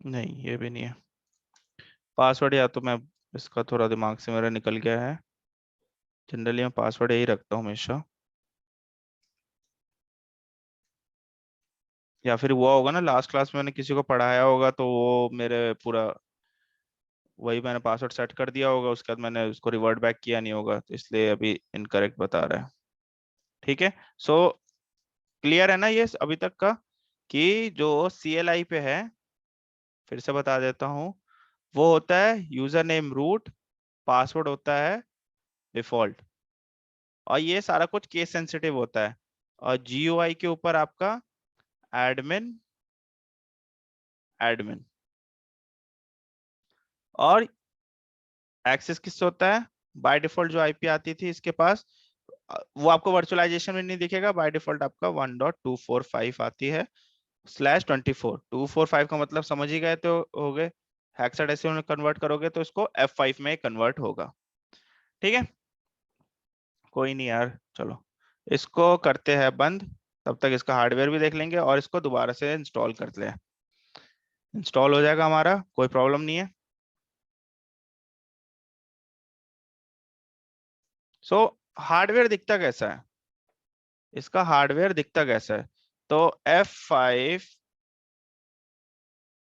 नहीं, ये भी नहीं है पासवर्ड, या तो मैं, इसका थोड़ा दिमाग से मेरा निकल गया है। जनरली मैं पासवर्ड यही रखता हूँ हमेशा, या फिर हुआ होगा ना लास्ट क्लास में मैंने किसी को पढ़ाया होगा तो वो मेरे पूरा वही मैंने पासवर्ड सेट कर दिया होगा, उसके बाद मैंने उसको रिवर्ट बैक किया नहीं होगा, तो इसलिए अभी इनकरेक्ट बता रहा है। ठीक है, सो क्लियर है ना ये अभी तक का, कि जो CLI पे है, फिर से बता देता हूँ, वो होता है यूजर नेम रूट, पासवर्ड होता है डिफॉल्ट, और ये सारा कुछ केस सेंसिटिव होता है। और GUI के ऊपर आपका एडमिन, एडमिन। और एक्सेस किससे होता है? बाय डिफॉल्ट जो IP आती थी इसके पास, वो आपको वर्चुअलाइजेशन में नहीं दिखेगा, बाय डिफॉल्ट आपका 1.245 आती है /24। 245 का मतलब समझ ही गए तो हो गए, हेक्साडेसिमल में कन्वर्ट करोगे तो इसको F5 में कन्वर्ट होगा। ठीक है, कोई नहीं यार, चलो इसको करते हैं बंद, तब तक इसका हार्डवेयर भी देख लेंगे और इसको दोबारा से इंस्टॉल कर ले। इंस्टॉल हो जाएगा हमारा, कोई प्रॉब्लम नहीं है। सो हार्डवेयर दिखता कैसा है, इसका हार्डवेयर दिखता कैसा है? तो F5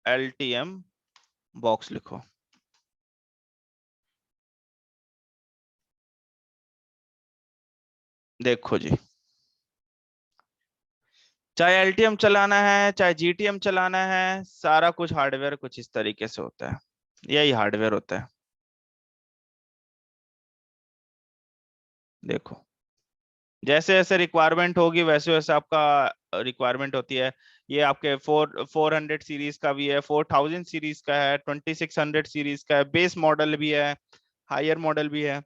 LTM बॉक्स लिखो। देखो जी, चाहे LTM चलाना है चाहे GTM चलाना है, सारा कुछ हार्डवेयर कुछ इस तरीके से होता है, यही हार्डवेयर होता है। देखो, जैसे जैसे रिक्वायरमेंट होगी वैसे वैसे आपका रिक्वायरमेंट होती है। ये आपके 400 सीरीज का भी है, 4000 सीरीज का है, 2600 सीरीज का है, बेस मॉडल भी है, हायर मॉडल भी है।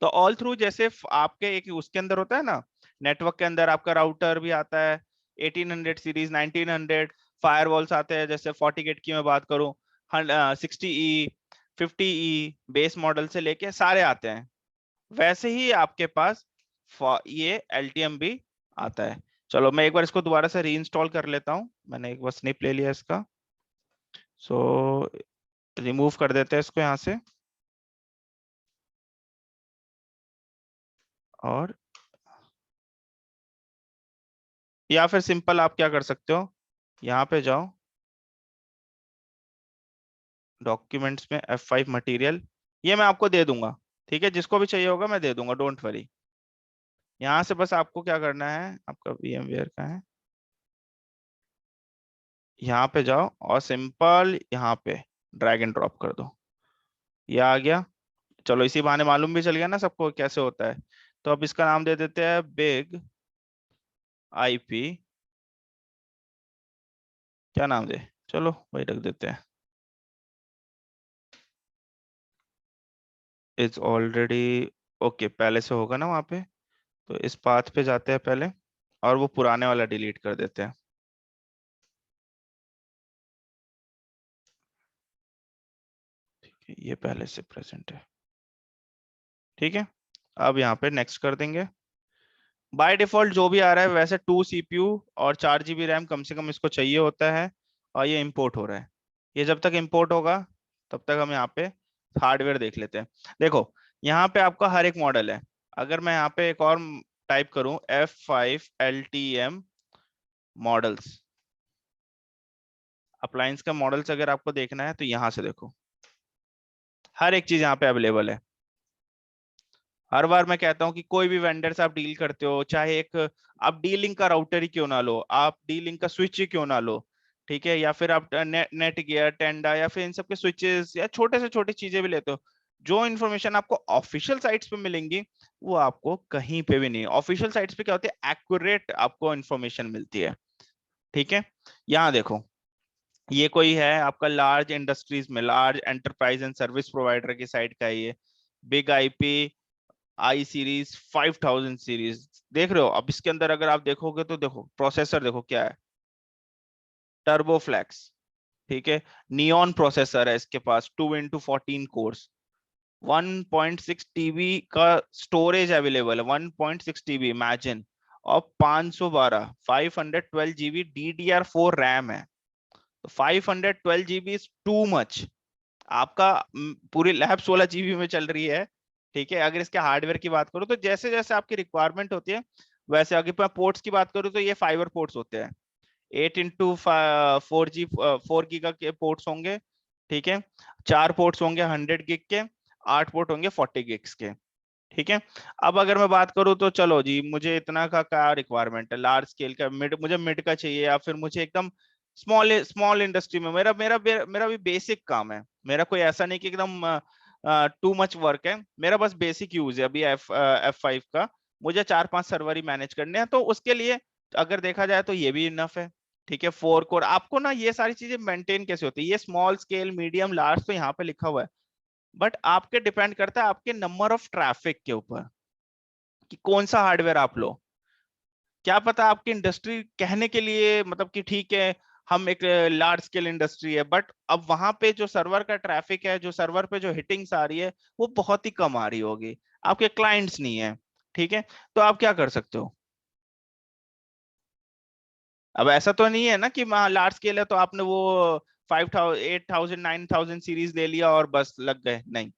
तो ऑल थ्रू जैसे आपके एक उसके अंदर होता है ना, नेटवर्क के अंदर आपका राउटर भी आता है 1800 सीरीज, 1900, फायरवॉल्स आते हैं, जैसे 40 गेट की मैं बात करूं 60E, 50E बेस मॉडल से लेके सारे आते हैं, वैसे ही आपके पास ये LTM भी आता है। चलो मैं एक बार इसको दोबारा से रीइंस्टॉल कर लेता हूँ, मैंने एक बार स्निप ले लिया इसका। सो रिमूव कर देते हैं इसको यहाँ से, और या फिर सिंपल आप क्या कर सकते हो, यहाँ पे जाओ, डॉक्यूमेंट्स में F5 मटेरियल, ये मैं आपको दे दूंगा, ठीक है, जिसको भी चाहिए होगा मैं दे दूंगा, डोंट वरी। यहाँ से बस आपको क्या करना है, आपका VMware का है, यहाँ पे जाओ और सिंपल यहाँ पे ड्रैग एंड ड्रॉप कर दो, ये आ गया। चलो इसी बहाने मालूम भी चल गया ना सबको कैसे होता है। तो अब इसका नाम दे देते हैं बिग IP, क्या नाम दे, चलो वही रख देते हैं, इट्स ऑलरेडी ओके, पहले से होगा ना वहाँ पे। तो इस पाथ पे जाते हैं पहले, और वो पुराने वाला डिलीट कर देते हैं। ठीक है, ये पहले से प्रेजेंट है, ठीक है। अब यहाँ पे नेक्स्ट कर देंगे। बाय डिफॉल्ट जो भी आ रहा है वैसे 2 CPU और 4 GB रैम कम से कम इसको चाहिए होता है, और ये इंपोर्ट हो रहा है। ये जब तक इंपोर्ट होगा तब तक हम यहाँ पे हार्डवेयर देख लेते हैं। देखो यहाँ पे आपका हर एक मॉडल है, अगर मैं यहाँ पे एक और टाइप करूं F5 LTM मॉडल्स, अप्लायंस का मॉडल्स अगर आपको देखना है तो यहाँ से देखो, हर एक चीज यहाँ पे अवेलेबल है। हर बार मैं कहता हूँ कि कोई भी वेंडर से आप डील करते हो, चाहे एक आप डीलिंग का राउटर ही क्यों ना लो, आप डीलिंग का स्विच ही क्यों ना लो, ठीक है, या फिर आप नेट गियर टेंडा या फिर इन सब के स्विचेस या छोटे से छोटी चीजें भी लेते हो, जो इन्फॉर्मेशन आपको ऑफिशियल साइट्स पे मिलेंगी वो आपको कहीं पे भी नहीं। ऑफिशियल साइट्स पे क्या होती है, एक्यूरेट आपको इन्फॉर्मेशन मिलती है, ठीक है। यहाँ देखो, ये कोई है आपका लार्ज इंडस्ट्रीज में, large enterprise and service provider की साइट का है ये, big IP I series 5000 series, देख रहे हो। अब इसके अंदर अगर आप देखोगे तो देखो प्रोसेसर देखो क्या है, टर्बोफ्लेक्स, ठीक है, नियॉन प्रोसेसर है इसके पास, 2x14 कोर्स, 1.6 TB का स्टोरेज अवेलेबल है, 1.6 TB इमेजिन, और 512 512 GB DDR4 रैम है। तो 512 GB इज टू मच। आपका पूरी लैब 16 GB में चल रही है, ठीक है। अगर इसके हार्डवेयर की बात करूं तो जैसे जैसे आपकी रिक्वायरमेंट होती है वैसे, आगे मैं पोर्ट्स की बात करूं तो ये फाइबर पोर्ट्स होते हैं, 8x4 गीगा के पोर्ट्स होंगे, ठीक है। 4 पोर्ट्स होंगे 100 GB के, 8 पोर्ट होंगे 40 GB के, ठीक है। अब अगर मैं बात करूं तो चलो जी, मुझे इतना का क्या रिक्वायरमेंट है, लार्ज स्केल का मिड, मुझे मिड का चाहिए, या फिर मुझे एकदम स्मॉल स्मॉल इंडस्ट्री में, मेरा मेरा मेरा भी बेसिक काम है, मेरा कोई ऐसा नहीं कि एकदम टू मच वर्क है, मेरा बस बेसिक यूज है अभी F5 का, मुझे 4-5 सर्वर ही मैनेज करने हैं, तो उसके लिए अगर देखा जाए तो ये भी इनफ है, ठीक है। 4 कोर आपको ना, ये सारी चीजें मेंटेन कैसे होती है, ये स्मॉल स्केल मीडियम लार्ज तो यहाँ पे लिखा हुआ है, बट आपके डिपेंड करता है आपके नंबर ऑफ ट्रैफिक के ऊपर कि कौन सा हार्डवेयर आप लो। क्या पता आपकी इंडस्ट्री कहने के लिए मतलब कि ठीक है, हम एक लार्ज स्केल इंडस्ट्री है, बट अब वहां पे जो सर्वर का ट्रैफिक है, जो सर्वर पे जो हिटिंग्स आ रही है वो बहुत ही कम आ रही होगी, आपके क्लाइंट्स नहीं है, ठीक है। तो आप क्या कर सकते हो, अब ऐसा तो नहीं है ना कि लार्ज स्केल है तो आपने वो 5000 8000 9000 सीरीज ले लिया और बस लग गए, नहीं।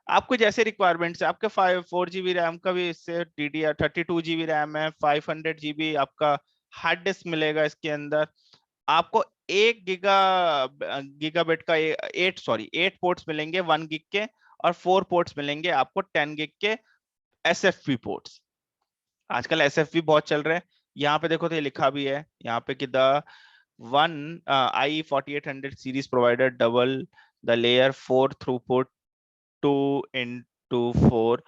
आपको जैसे रिक्वायरमेंट्स है, आपके 4 GB रैम का भी, इससे DDR 32 GB रैम है, 500 GB आपका हार्ड डिस्क मिलेगा इसके अंदर, आपको 1 गीगाबिट का 8 पोर्ट्स मिलेंगे 1 GB के, और 4 पोर्ट्स मिलेंगे आपको 10 GB के SFP पोर्ट्स। आजकल SFP बहुत चल रहे हैं, यहाँ पे देखो तो ये लिखा भी है यहाँ पे कि the one i4800 series provider double the layer 4 throughput 2x4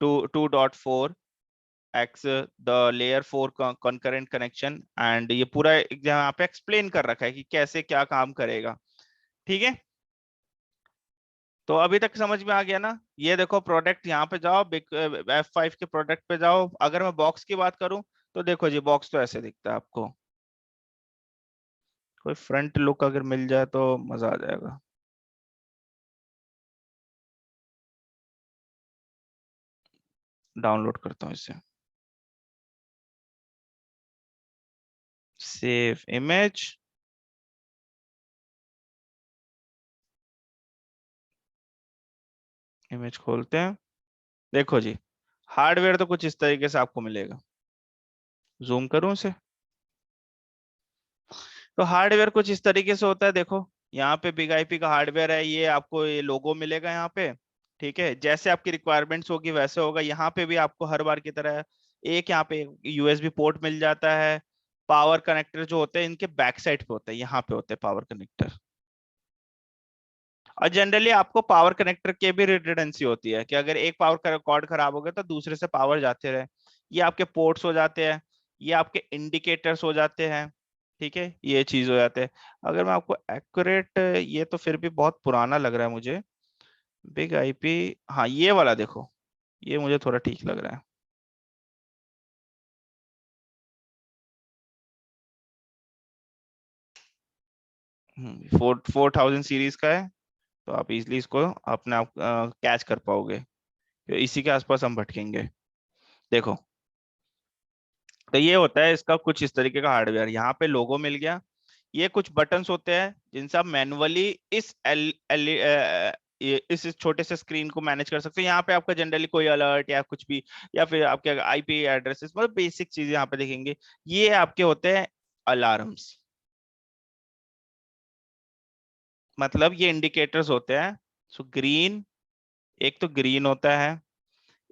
2.4x the layer 4 concurrent connection, and ये पूरा यहाँ पे एक्सप्लेन कर रखा है कि कैसे क्या काम करेगा, ठीक है। तो अभी तक समझ में आ गया ना। ये देखो प्रोडक्ट, यहाँ पे जाओ F5 के प्रोडक्ट पे जाओ, अगर मैं बॉक्स की बात करूं तो देखो जी, बॉक्स तो ऐसे दिखता है आपको, कोई फ्रंट लुक अगर मिल जाए तो मजा आ जाएगा। डाउनलोड करता हूँ इसे। सेव इमेज, इमेज खोलते हैं। देखो जी, हार्डवेयर तो कुछ इस तरीके से आपको मिलेगा। जूम करूं इसे? तो हार्डवेयर कुछ इस तरीके से होता है, देखो यहाँ पे बिग आईपी का हार्डवेयर है, ये आपको ये लोगो मिलेगा यहाँ पे। ठीक है, जैसे आपकी रिक्वायरमेंट्स होगी वैसे होगा। यहाँ पे भी आपको हर बार की तरह एक यहाँ पे यूएसबी पोर्ट मिल जाता है। पावर कनेक्टर जो होते हैं इनके बैक साइड पे होते हैं, यहाँ पे होते हैं पावर कनेक्टर। और जनरली आपको पावर कनेक्टर के भी रिडंडेंसी होती है कि अगर एक पावर कॉर्ड खराब हो गया तो दूसरे से पावर जाते रहे। ये आपके पोर्ट्स हो जाते हैं, ये आपके इंडिकेटर्स हो जाते हैं। ठीक है, ये चीज हो जाते हैं। अगर मैं आपको एक्यूरेट, ये तो फिर भी बहुत पुराना लग रहा है मुझे। बिग आईपी, हाँ ये वाला देखो, ये मुझे थोड़ा ठीक लग रहा है। 4000 सीरीज का है, तो आप इजिली इसको अपने आप कैच कर पाओगे। तो इसी के आसपास हम भटकेंगे। देखो, तो ये होता है इसका कुछ इस तरीके का हार्डवेयर। यहाँ पे लोगो मिल गया। ये कुछ बटन्स होते हैं जिनसे आप मैनुअली इस इस छोटे से स्क्रीन को मैनेज कर सकते हैं। यहाँ पे आपका जनरली कोई अलर्ट या कुछ भी, या फिर आपके आईपी एड्रेसेस, मतलब बेसिक चीजें यहाँ पे देखेंगे। ये आपके होते हैं अलार्म्स, मतलब ये इंडिकेटर्स होते हैं। सो ग्रीन, एक तो ग्रीन होता है,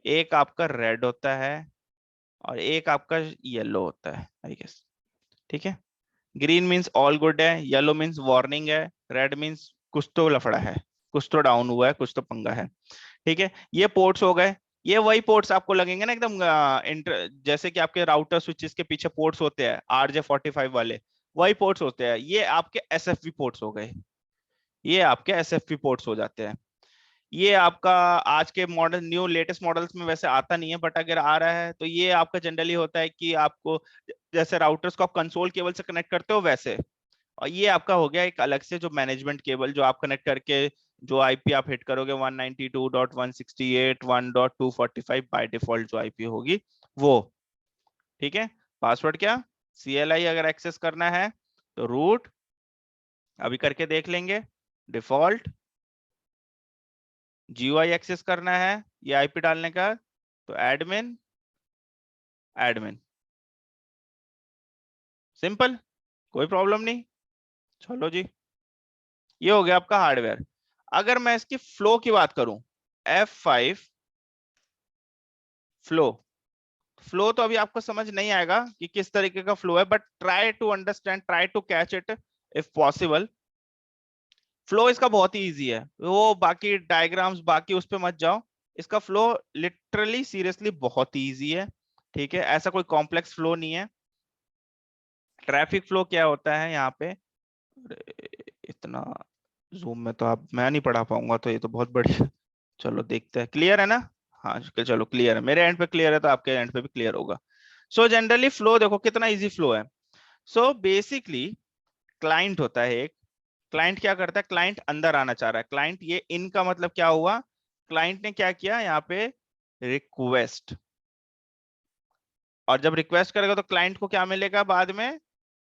एक आपका रेड होता है, और एक आपका येलो होता है आई गेस। ठीक है, ग्रीन मीन्स ऑल गुड है, येलो मीन्स वार्निंग है, रेड मीन्स कुछ तो लफड़ा है, कुछ तो डाउन हुआ है, कुछ तो पंगा है। ठीक है, ये पोर्ट्स हो गए। ये वही पोर्ट्स आपको लगेंगे ना एकदम जैसे कि आपके राउटर स्विचेस के पीछे पोर्ट्स होते हैं RJ45 वाले, वही पोर्ट्स होते हैं। ये आपके SFP पोर्ट्स हो गए, ये आपके SFP पोर्ट्स हो जाते हैं। ये आपका आज के मॉडल न्यू लेटेस्ट मॉडल्स में वैसे आता नहीं है, बट अगर आ रहा है तो ये आपका जनरली होता है कि आपको जैसे राउटर्स को आप कंसोल केबल से कनेक्ट करते हो वैसे। और ये आपका हो गया एक अलग से जो मैनेजमेंट केबल, जो आप कनेक्ट करके जो आईपी आप हिट करोगे 192.168.1.245 बाय डिफॉल्ट जो आईपी होगी वो। ठीक है, पासवर्ड क्या, CLI अगर एक्सेस करना है तो रूट, अभी करके देख लेंगे। डिफॉल्ट, GUI एक्सेस करना है ये आईपी डालने का तो एडमिन, एडमिन, सिंपल, कोई प्रॉब्लम नहीं। चलो जी, ये हो गया आपका हार्डवेयर। अगर मैं इसकी फ्लो की बात करूं, F5 फ्लो, फ्लो तो अभी आपको समझ नहीं आएगा कि किस तरीके का फ्लो है, but try to understand, try to catch it if possible. Flow इसका बहुत ही इजी है, वो बाकी डायग्राम्स बाकी उस पे मत जाओ। इसका फ्लो लिटरली सीरियसली बहुत ही इजी है। ठीक है, ऐसा कोई कॉम्प्लेक्स फ्लो नहीं है। ट्रैफिक फ्लो क्या होता है यहाँ पे, अरे, इतना जूम में तो आप मैं नहीं पढ़ा पाऊंगा, तो ये तो बहुत बढ़िया। चलो देखते हैं, क्लियर है ना? हाँ चलो क्लियर है, मेरे एंड पे क्लियर है तो आपके एंड पे भी क्लियर होगा। सो जनरली फ्लो देखो कितना इजी फ्लो है। सो बेसिकली क्लाइंट होता है एक, क्लाइंट क्या करता है, क्लाइंट अंदर आना चाह रहा है। क्लाइंट, ये इनका मतलब क्या हुआ, क्लाइंट ने क्या किया यहाँ पे, रिक्वेस्ट। और जब रिक्वेस्ट करेगा तो क्लाइंट को क्या मिलेगा बाद में,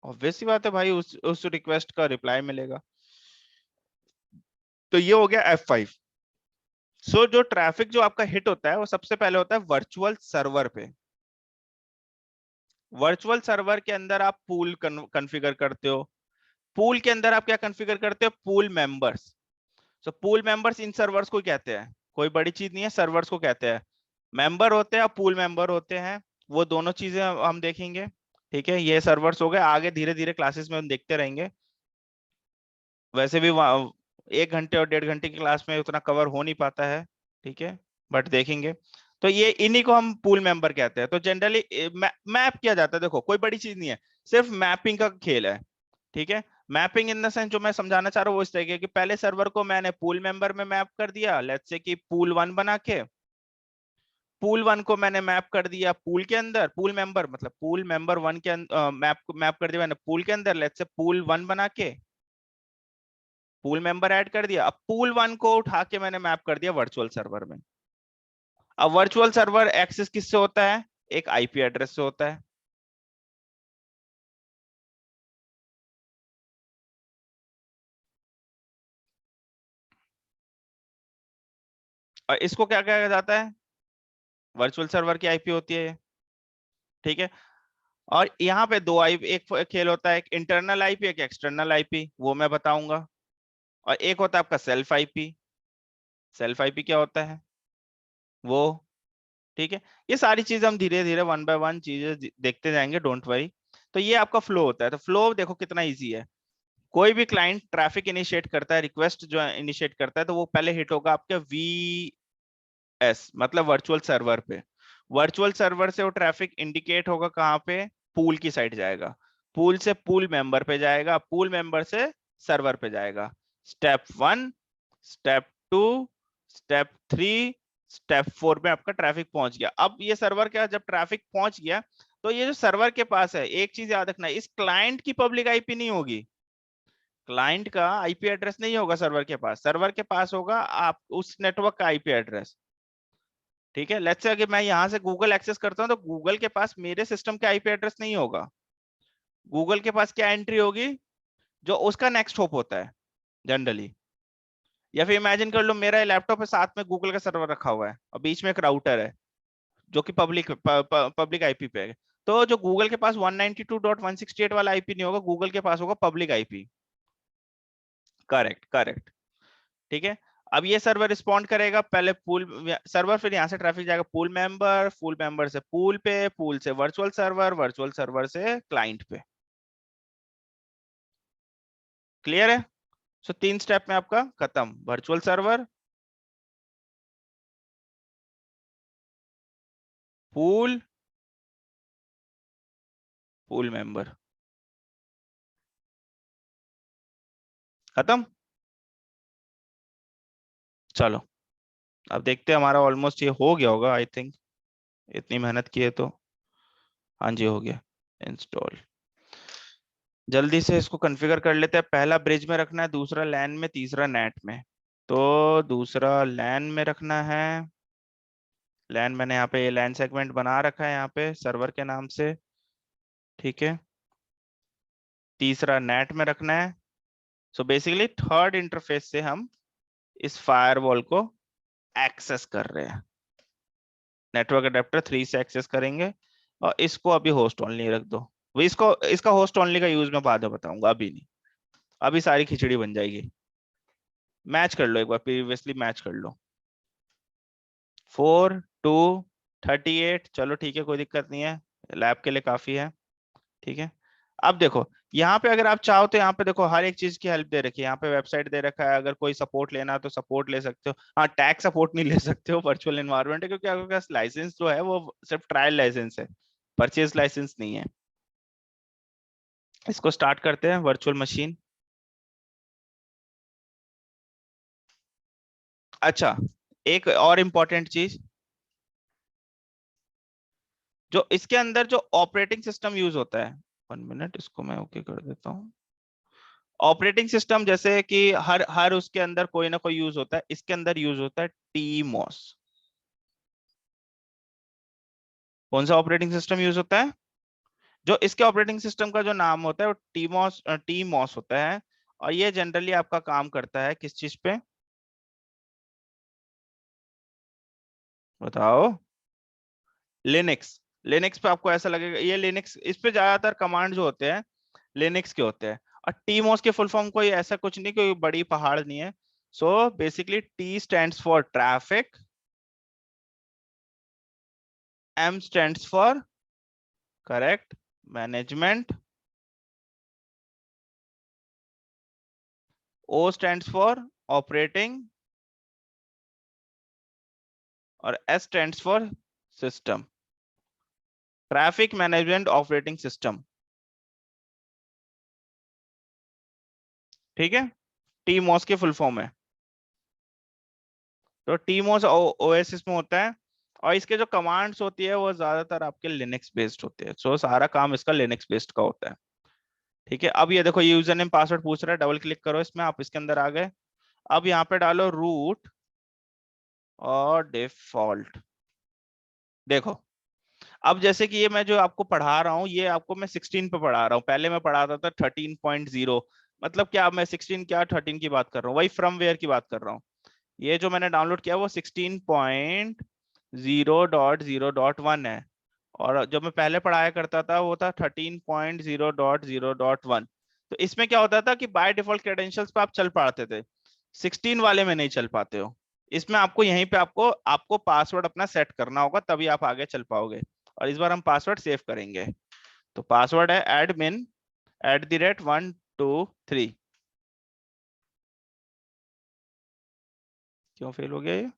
ऑब्वियस सी बात है भाई, उस रिक्वेस्ट का रिप्लाई मिलेगा। तो ये हो गया F5। सो जो ट्रैफिक जो आपका हिट होता है वो सबसे पहले होता है वर्चुअल सर्वर पे। वर्चुअल सर्वर के अंदर आप पूल कॉन्फ़िगर करते हो। पूल के अंदर आप क्या कॉन्फ़िगर करते हो, pool members. So pool members in servers को कहते हैं, कोई बड़ी चीज नहीं है, सर्वर्स को कहते हैं। मेंबर होते हैं और पूल मेंबर होते हैं, वो दोनों चीजें हम देखेंगे। ठीक है, ये सर्वर्स हो गए, आगे धीरे धीरे क्लासेस में हम देखते रहेंगे। वैसे भी 1 घंटे और 1.5 घंटे की क्लास में उतना कवर हो नहीं पाता है। ठीक है, बट देखेंगे। तो ये इन्हीं को हम पूल मेंबर कहते हैं। तो जनरली मैप किया जाता है, देखो कोई बड़ी चीज नहीं है, सिर्फ मैपिंग का खेल है। ठीक है, मैपिंग इन द सेंस जो मैं समझाना चाह रहा हूँ वो इस तरीके कि पहले सर्वर को मैंने पूल मेंबर में मैप कर दिया, लेट्स से कि पूल 1 बना के। पूल 1 को मैंने मैप कर दिया पूल के अंदर, पूल मेंबर मतलब पूल मेंबर 1 के मैप कर दिया मैंने पूल के अंदर, लेट्स से पूल 1 बना के पूल मेंबर ऐड कर दिया। अब पूल 1 को उठा के मैंने मैप कर दिया वर्चुअल सर्वर में। अब वर्चुअल सर्वर एक्सेस किससे होता है? एक आईपी एड्रेस से होता है। और इसको क्या कहा जाता है? वर्चुअल सर्वर की आईपी होती है ये। ठीक है। और यहाँ पे दो आईपी, एक खेल होता है, एक इंटरनल आईपी, एक एक्सटर्नल आईपी, वो मैं बताऊंगा। और एक होता है आपका सेल्फ आईपी। सेल्फ आईपी क्या होता है वो? ठीक है। ये सारी चीजें हम धीरे धीरे वन बाय वन चीजें देखते जाएंगे, डोंट वरी। तो ये आपका फ्लो होता है। तो फ्लो देखो कितना इजी है। कोई भी क्लाइंट ट्रैफिक इनिशिएट करता है, रिक्वेस्ट जो इनिशिएट करता है, तो वो पहले हिट होगा आपके वीएस, मतलब वर्चुअल सर्वर पे। वर्चुअल सर्वर से वो ट्रैफिक इंडिकेट होगा कहाँ पे? पूल की साइड जाएगा। पूल से पूल मेंबर पे जाएगा, पूल मेंबर से सर्वर पे जाएगा। स्टेप 1, स्टेप 2, स्टेप 3, स्टेप 4 में आपका ट्रैफिक पहुंच गया। अब ये सर्वर क्या, जब ट्रैफिक पहुंच गया, तो ये जो सर्वर के पास है, एक चीज याद रखना, इस क्लाइंट की पब्लिक आईपी नहीं होगी। क्लाइंट का आईपी एड्रेस नहीं होगा सर्वर के पास। सर्वर के पास होगा आप उस नेटवर्क का आईपी एड्रेस। ठीक है। लेट्स से अगर मैं यहां से गूगल एक्सेस करता हूं, तो गूगल के पास मेरे सिस्टम के आईपी एड्रेस नहीं होगा। गूगल के पास क्या एंट्री होगी? जो उसका नेक्स्ट होप होता है जनरली। या फिर इमेजिन कर लो मेरा लैपटॉप है, साथ में गूगल का सर्वर रखा हुआ है, और बीच में एक राउटर है जो कि पब्लिक आईपी पे है। तो जो गूगल के पास 192.168 वाला आईपी नहीं होगा, गूगल के पास होगा पब्लिक आईपी। Correct, correct. ठीक है। अब ये सर्वर रिस्पॉन्ड करेगा पहले पूल सर्वर, फिर यहाँ से ट्रैफिक जाएगा पूल मेंबर, पूल मेंबर से पूल पे, पूल से वर्चुअल सर्वर, वर्चुअल सर्वर से क्लाइंट पे। क्लियर है? सो 3 स्टेप में आपका खत्म। Virtual server, pool, pool member, खत्म। चलो, अब देखते हैं, हमारा ऑलमोस्ट ये हो गया होगा आई थिंक, इतनी मेहनत की है तो। हाँ जी, हो गया इंस्टॉल। जल्दी से इसको कॉन्फ़िगर कर लेते हैं। पहला ब्रिज में रखना है, दूसरा लैन में, तीसरा नेट में। तो दूसरा लैन में रखना है। लैन मैंने यहाँ पे लैन सेगमेंट बना रखा है यहाँ पे सर्वर के नाम से। ठीक है। तीसरा नेट में रखना है। सो बेसिकली थर्ड इंटरफेस से हम इस फायरवॉल को एक्सेस कर रहे हैं। नेटवर्क अडेप्टर 3 से एक्सेस करेंगे। और इसको अभी होस्ट ओनली रख दो। वो इसको, इसका होस्ट ओनली का यूज मैं बाद में बताऊंगा, अभी नहीं। अभी सारी खिचड़ी बन जाएगी। मैच कर लो एक बार, प्रीवियसली मैच कर लो। 4, 2, 38, चलो ठीक है, कोई दिक्कत नहीं है, लैब के लिए काफी है। ठीक है। अब देखो, यहाँ पे अगर आप चाहो तो यहाँ पे देखो हर एक चीज की हेल्प दे रखी है। यहाँ पे वेबसाइट दे रखा है, अगर कोई सपोर्ट लेना है तो सपोर्ट ले सकते हो। हाँ, टैग सपोर्ट नहीं ले सकते हो, वर्चुअल एनवायरनमेंट है, क्योंकि आपके पास लाइसेंस जो है वो सिर्फ ट्रायल लाइसेंस है, परचेज लाइसेंस नहीं है। इसको स्टार्ट करते हैं, वर्चुअल मशीन। अच्छा, एक और इम्पोर्टेंट चीज, जो इसके अंदर जो ऑपरेटिंग सिस्टम यूज होता है, 1 मिनट, इसको मैं ओके कर देता हूँ। ऑपरेटिंग सिस्टम जैसे कि हर हर उसके अंदर कोई ना कोई यूज होता है, इसके अंदर यूज होता है टीमॉस। कौन सा ऑपरेटिंग सिस्टम यूज होता है? जो इसके ऑपरेटिंग सिस्टम का जो नाम होता है वो टीमॉस होता है। और ये जनरली आपका काम करता है किस चीज पे? बताओ। लिनक्स। लिनक्स पे आपको ऐसा लगेगा ये लिनक्स, इस पे ज्यादातर कमांड जो होते हैं लिनक्स के होते हैं। और टीमॉस के फुल फॉर्म कोई ऐसा कुछ नहीं, कोई बड़ी पहाड़ नहीं है। So basically T stands for traffic, M stands for correct management, O stands for operating, और S stands for system. Traffic management operating system. ठीक है। टीमॉस के फुल फॉर्म है। तो टीमॉस ओएसिस में होता है। और इसके जो कमांड्स होती है वो ज्यादातर आपके लिनक्स बेस्ड होते हैं। सो सारा काम इसका लिनक्स बेस्ड का होता है। ठीक है। अब ये देखो, यूजर नेम पासवर्ड पूछ रहा है, डबल क्लिक करो इसमें, आप इसके अंदर आ गए। अब यहाँ पे डालो रूट और डिफॉल्ट। देखो, अब जैसे कि ये मैं जो आपको पढ़ा रहा हूँ, ये आपको मैं 16 पे पढ़ा रहा हूँ, पहले मैं पढ़ाता था 13.0। मतलब क्या, मैं 16 क्या 13 की बात कर रहा हूँ, वही फ्रमवेयर की बात कर रहा हूँ। ये जो मैंने डाउनलोड किया वो 16.0.0.1 है, और जो मैं पहले पढ़ाया करता था वो था 13.0.0.1। तो इसमें क्या होता था कि बाय डिफॉल्ट क्रेडेंशियल्स पे आप चल पाते थे, 16 वाले में नहीं चल पाते हो। इसमें आपको यहीं पे आपको आपको पासवर्ड अपना सेट करना होगा, तभी आप आगे चल पाओगे। और इस बार हम पासवर्ड सेव करेंगे। तो पासवर्ड है admin@123। क्यों फेल हो गया ये?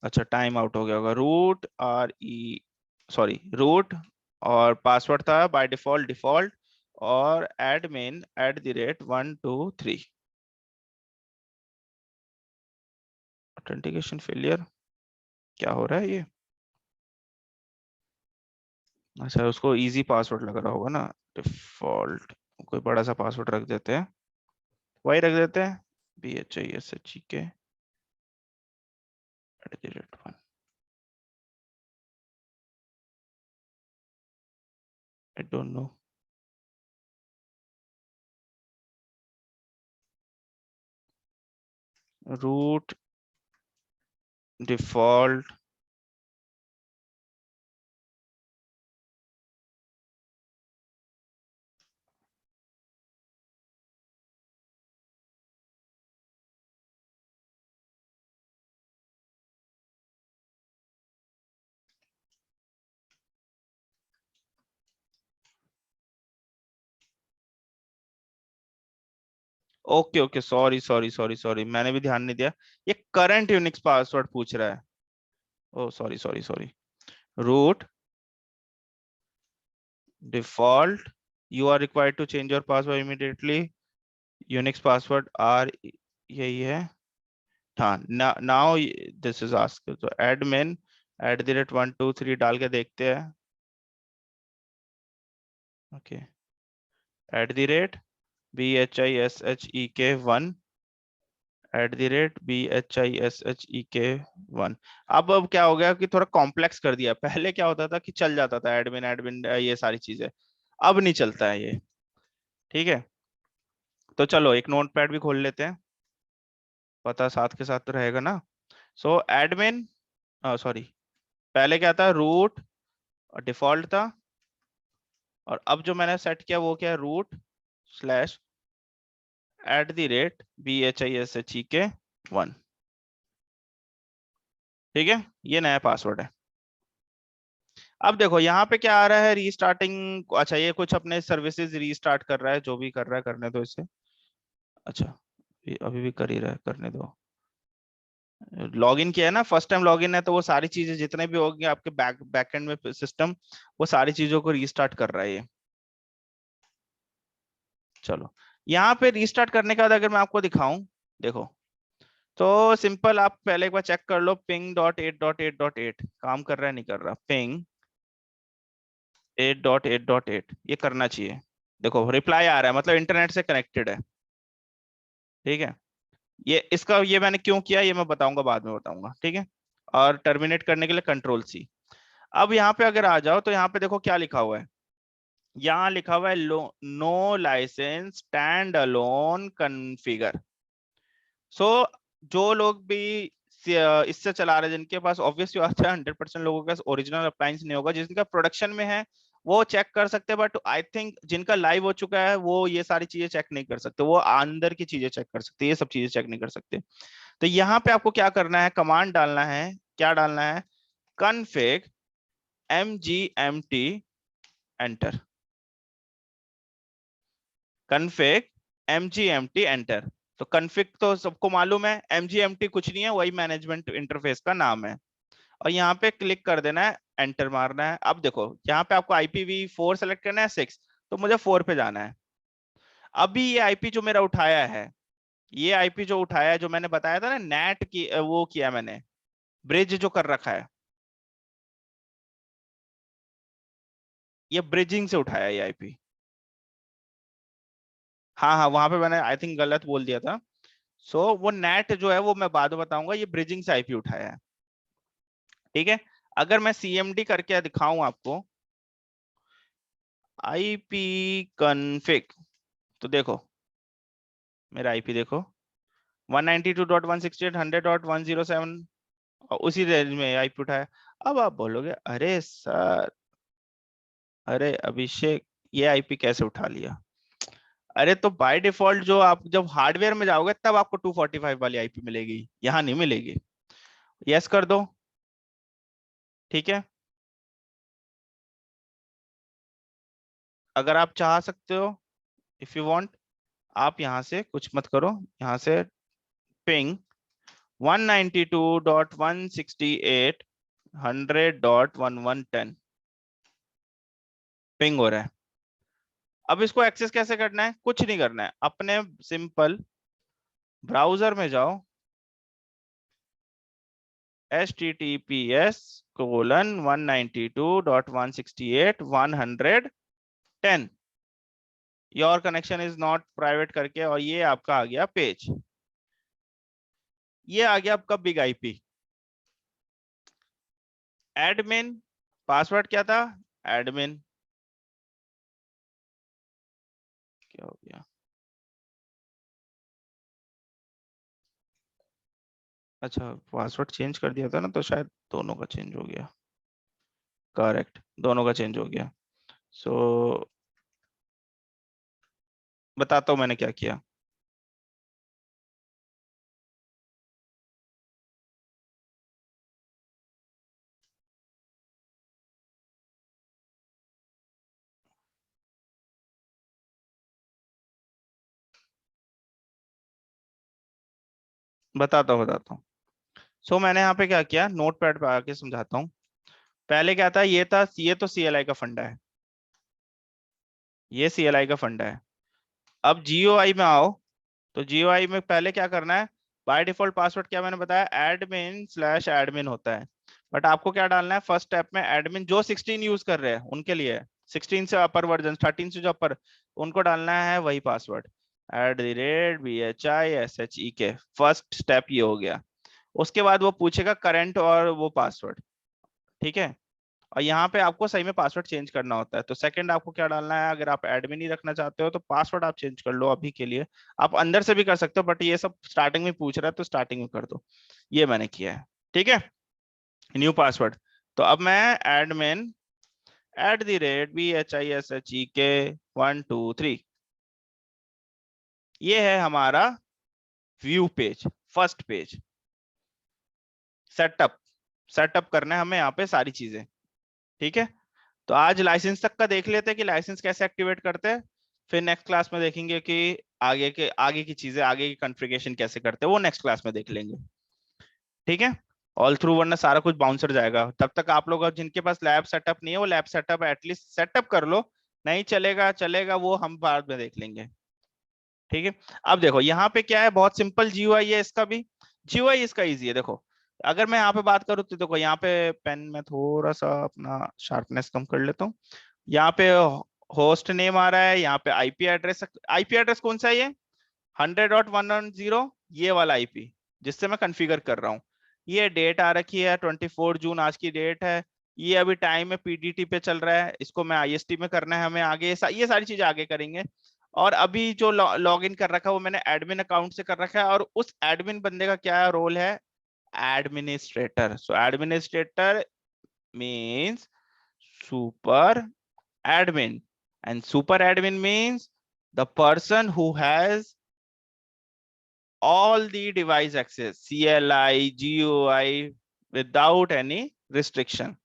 अच्छा, टाइम आउट हो गया होगा। रूट सॉरी रूट, और पासवर्ड था बाय डिफॉल्ट डिफॉल्ट, और admin@123। ऑथेंटिकेशन फेलियर, क्या हो रहा है ये? अच्छा, उसको इजी पासवर्ड लग रहा होगा ना, डिफॉल्ट। कोई बड़ा सा पासवर्ड रख देते हैं, वही रख देते हैं, BHISHEK@1। I don't know. Root default, okay okay, sorry sorry sorry sorry, मैंने भी ध्यान नहीं दिया। ये करंट यूनिक्स पासवर्ड पूछ रहा है। Oh sorry sorry sorry. Root default, you are required to change your password immediately, Unix password are, यही है। हाँ, नाउ दिस इज आस्क, तो admin@123 डाल के देखते हैं। Okay, @BHISHEK1, @BHISHEK1। अब क्या हो गया कि थोड़ा कॉम्प्लेक्स कर दिया। पहले क्या होता था कि चल जाता था एडमिन एडमिन ये सारी चीजें, अब नहीं चलता है ये। ठीक है, तो चलो एक नोटपैड भी खोल लेते हैं, पता साथ के साथ तो रहेगा ना। सो एडमिन, सॉरी, पहले क्या था, रूट डिफॉल्ट था, और अब जो मैंने सेट किया वो क्या है, root/@BHISHEK1। ठीक है, ये नया पासवर्ड है। अब देखो यहाँ पे क्या आ रहा है, रीस्टार्टिंग। अच्छा, ये कुछ अपने सर्विसेज रीस्टार्ट कर रहा है, जो भी कर रहा है करने दो इसे। अच्छा, ये अभी भी कर ही रहा है, करने दो। लॉगिन किया है ना, फर्स्ट टाइम लॉगिन है, तो वो सारी चीजें जितने भी होंगे आपके बैकएंड में सिस्टम, वो सारी चीजों को रीस्टार्ट कर रहा है ये। चलो, यहाँ पे रीस्टार्ट करने के बाद अगर मैं आपको दिखाऊं, देखो, तो सिंपल, आप पहले एक बार चेक कर लो, ping.8.8.8 काम कर रहा है नहीं कर रहा, ping.8.8.8 ये करना चाहिए। देखो रिप्लाई आ रहा है, मतलब इंटरनेट से कनेक्टेड है। ठीक है, ये मैंने क्यों किया ये मैं बताऊंगा, बाद में बताऊंगा, ठीक है। और टर्मिनेट करने के लिए Ctrl+C। अब यहाँ पे अगर आ जाओ, तो यहाँ पे देखो क्या लिखा हुआ है, यहाँ लिखा हुआ है no licence stand alone configure. So जो लोग भी इससे चला रहे हैं, जिनके पास ऑब्वियसली बात है 100% लोगों के पास ओरिजिनल अप्लायंस नहीं होगा, जिनका प्रोडक्शन में है वो चेक कर सकते हैं, बट आई थिंक जिनका लाइव हो चुका है वो ये सारी चीजें चेक नहीं कर सकते, वो अंदर की चीजें चेक कर सकते, ये सब चीजें चेक नहीं कर सकते। तो यहाँ पे आपको क्या करना है, कमांड डालना है, क्या डालना है, config mgmt enter, config mgmt enter. तो config तो सबको मालूम है, mgmt कुछ नहीं है, वही मैनेजमेंट इंटरफेस का नाम है। और यहाँ पे क्लिक कर देना है, एंटर मारना है। अब देखो यहाँ पे आपको IPv4 सेलेक्ट करना है, 6, तो मुझे 4 पे जाना है। अभी ये आईपी जो मेरा उठाया है, ये आईपी जो उठाया है, जो मैंने बताया था ना नेट की, वो किया मैंने, ब्रिज जो कर रखा है, ये ब्रिजिंग से उठाया है ये आईपी। हाँ हाँ, वहां पे मैंने आई थिंक गलत बोल दिया था। सो वो नेट जो है वो मैं बाद में बताऊंगा, ये ब्रिजिंग से आईपी उठाया है। ठीक है, अगर मैं सीएमडी करके दिखाऊं आपको, आईपी कॉन्फ़िग, तो देखो मेरा आईपी देखो 192.168.100.107, और उसी रेंज में आईपी उठाया। अब आप बोलोगे अरे सर, अरे अभिषेक, ये आईपी कैसे उठा लिया? अरे तो बाय डिफॉल्ट जो आप जब हार्डवेयर में जाओगे तब आपको 245 वाली आईपी मिलेगी, यहाँ नहीं मिलेगी। यस कर दो। ठीक है, अगर आप चाह सकते हो, इफ यू वांट, आप यहाँ से कुछ मत करो, यहाँ से पिंग 192.168.100.1110 पिंग हो रहा है। अब इसको एक्सेस कैसे करना है? कुछ नहीं करना है, अपने सिंपल ब्राउजर में जाओ, https://192.168.100.10 your connection is not private करके, और ये आपका आ गया पेज, ये आ गया आपका बिग आईपी। एडमिन पासवर्ड क्या था? एडमिन, क्या हो गया? अच्छा, पासवर्ड चेंज कर दिया था ना, तो शायद दोनों का चेंज हो गया। करेक्ट, दोनों का चेंज हो गया। सो बताता हूँ मैंने क्या किया। बताता हूँ। सो मैंने यहाँ पे क्या किया, नोट पैड पे आके समझाता हूँ। पहले क्या था, ये था, ये तो सीएलआई का फंडा है, ये सीएलआई का फंडा है। अब जीओआई में आओ, तो जीओआई में पहले क्या करना है, बाय डिफॉल्ट पासवर्ड क्या मैंने बताया, admin/admin होता है। बट आपको क्या डालना है, फर्स्ट स्टेप में एडमिन जो 16 यूज कर रहे हैं उनके लिए है, 16 से अपर वर्जन, 13 से जो अपर, उनको डालना है वही पासवर्ड, @BHISHEK। फर्स्ट स्टेप ये हो गया। उसके बाद वो पूछेगा करंट और वो पासवर्ड। ठीक है, और यहाँ पे आपको सही में पासवर्ड चेंज करना होता है। तो सेकंड आपको क्या डालना है, अगर आप एडमिन ही रखना चाहते हो तो पासवर्ड आप चेंज कर लो अभी के लिए। आप अंदर से भी कर सकते हो, बट ये सब स्टार्टिंग में पूछ रहा है तो स्टार्टिंग में कर दो। ये मैंने किया है। ठीक है, न्यू पासवर्ड। तो अब मैं एडमिन @BHISHEK123, ये है हमारा view page, first page. Setup, setup करना है हमें यहाँ पे सारी चीजें। ठीक है, तो आज लाइसेंस तक का देख लेते हैं कि लाइसेंस कैसे एक्टिवेट करते हैं, फिर नेक्स्ट क्लास में देखेंगे कि आगे की चीजें, आगे की कॉन्फ़िगरेशन कैसे करते हैं, वो नेक्स्ट क्लास में देख लेंगे। ठीक है, ऑल थ्रू, वरना सारा कुछ बाउंसर जाएगा। तब तक आप लोग जिनके पास लैब सेटअप नहीं है, वो लैब सेटअप एटलीस्ट सेटअप कर लो। नहीं चलेगा, चलेगा, वो हम बाद में देख लेंगे। ठीक है, अब देखो यहाँ पे क्या है, बहुत सिंपल जीयूआई है इसका भी। जीयूआई इसका इजी है, देखो अगर मैं यहाँ पे बात करूँ तो देखो, यहाँ पे पेन में थोड़ा सा अपना शार्पनेस कम कर लेता हूँ। यहाँ पे होस्ट नेम आ रहा है, यहाँ पे आईपी एड्रेस, आईपी एड्रेस कौन सा है, ये 100.110, ये वाला आईपी जिससे मैं कॉन्फ़िगर कर रहा हूँ। ये डेट आ रखी है 24 जून, आज की डेट है। ये अभी टाइम में पीडीटी पे चल रहा है, इसको मैं आईएसटी में करना है हमें आगे, ये सारी चीजें आगे करेंगे। और अभी जो लॉग इन कर रखा है वो मैंने एडमिन अकाउंट से कर रखा है, और उस एडमिन बंदे का क्या रोल है, administrator. So administrator means super admin, and super admin means the person who has all the device access, CLI, GUI without any restriction।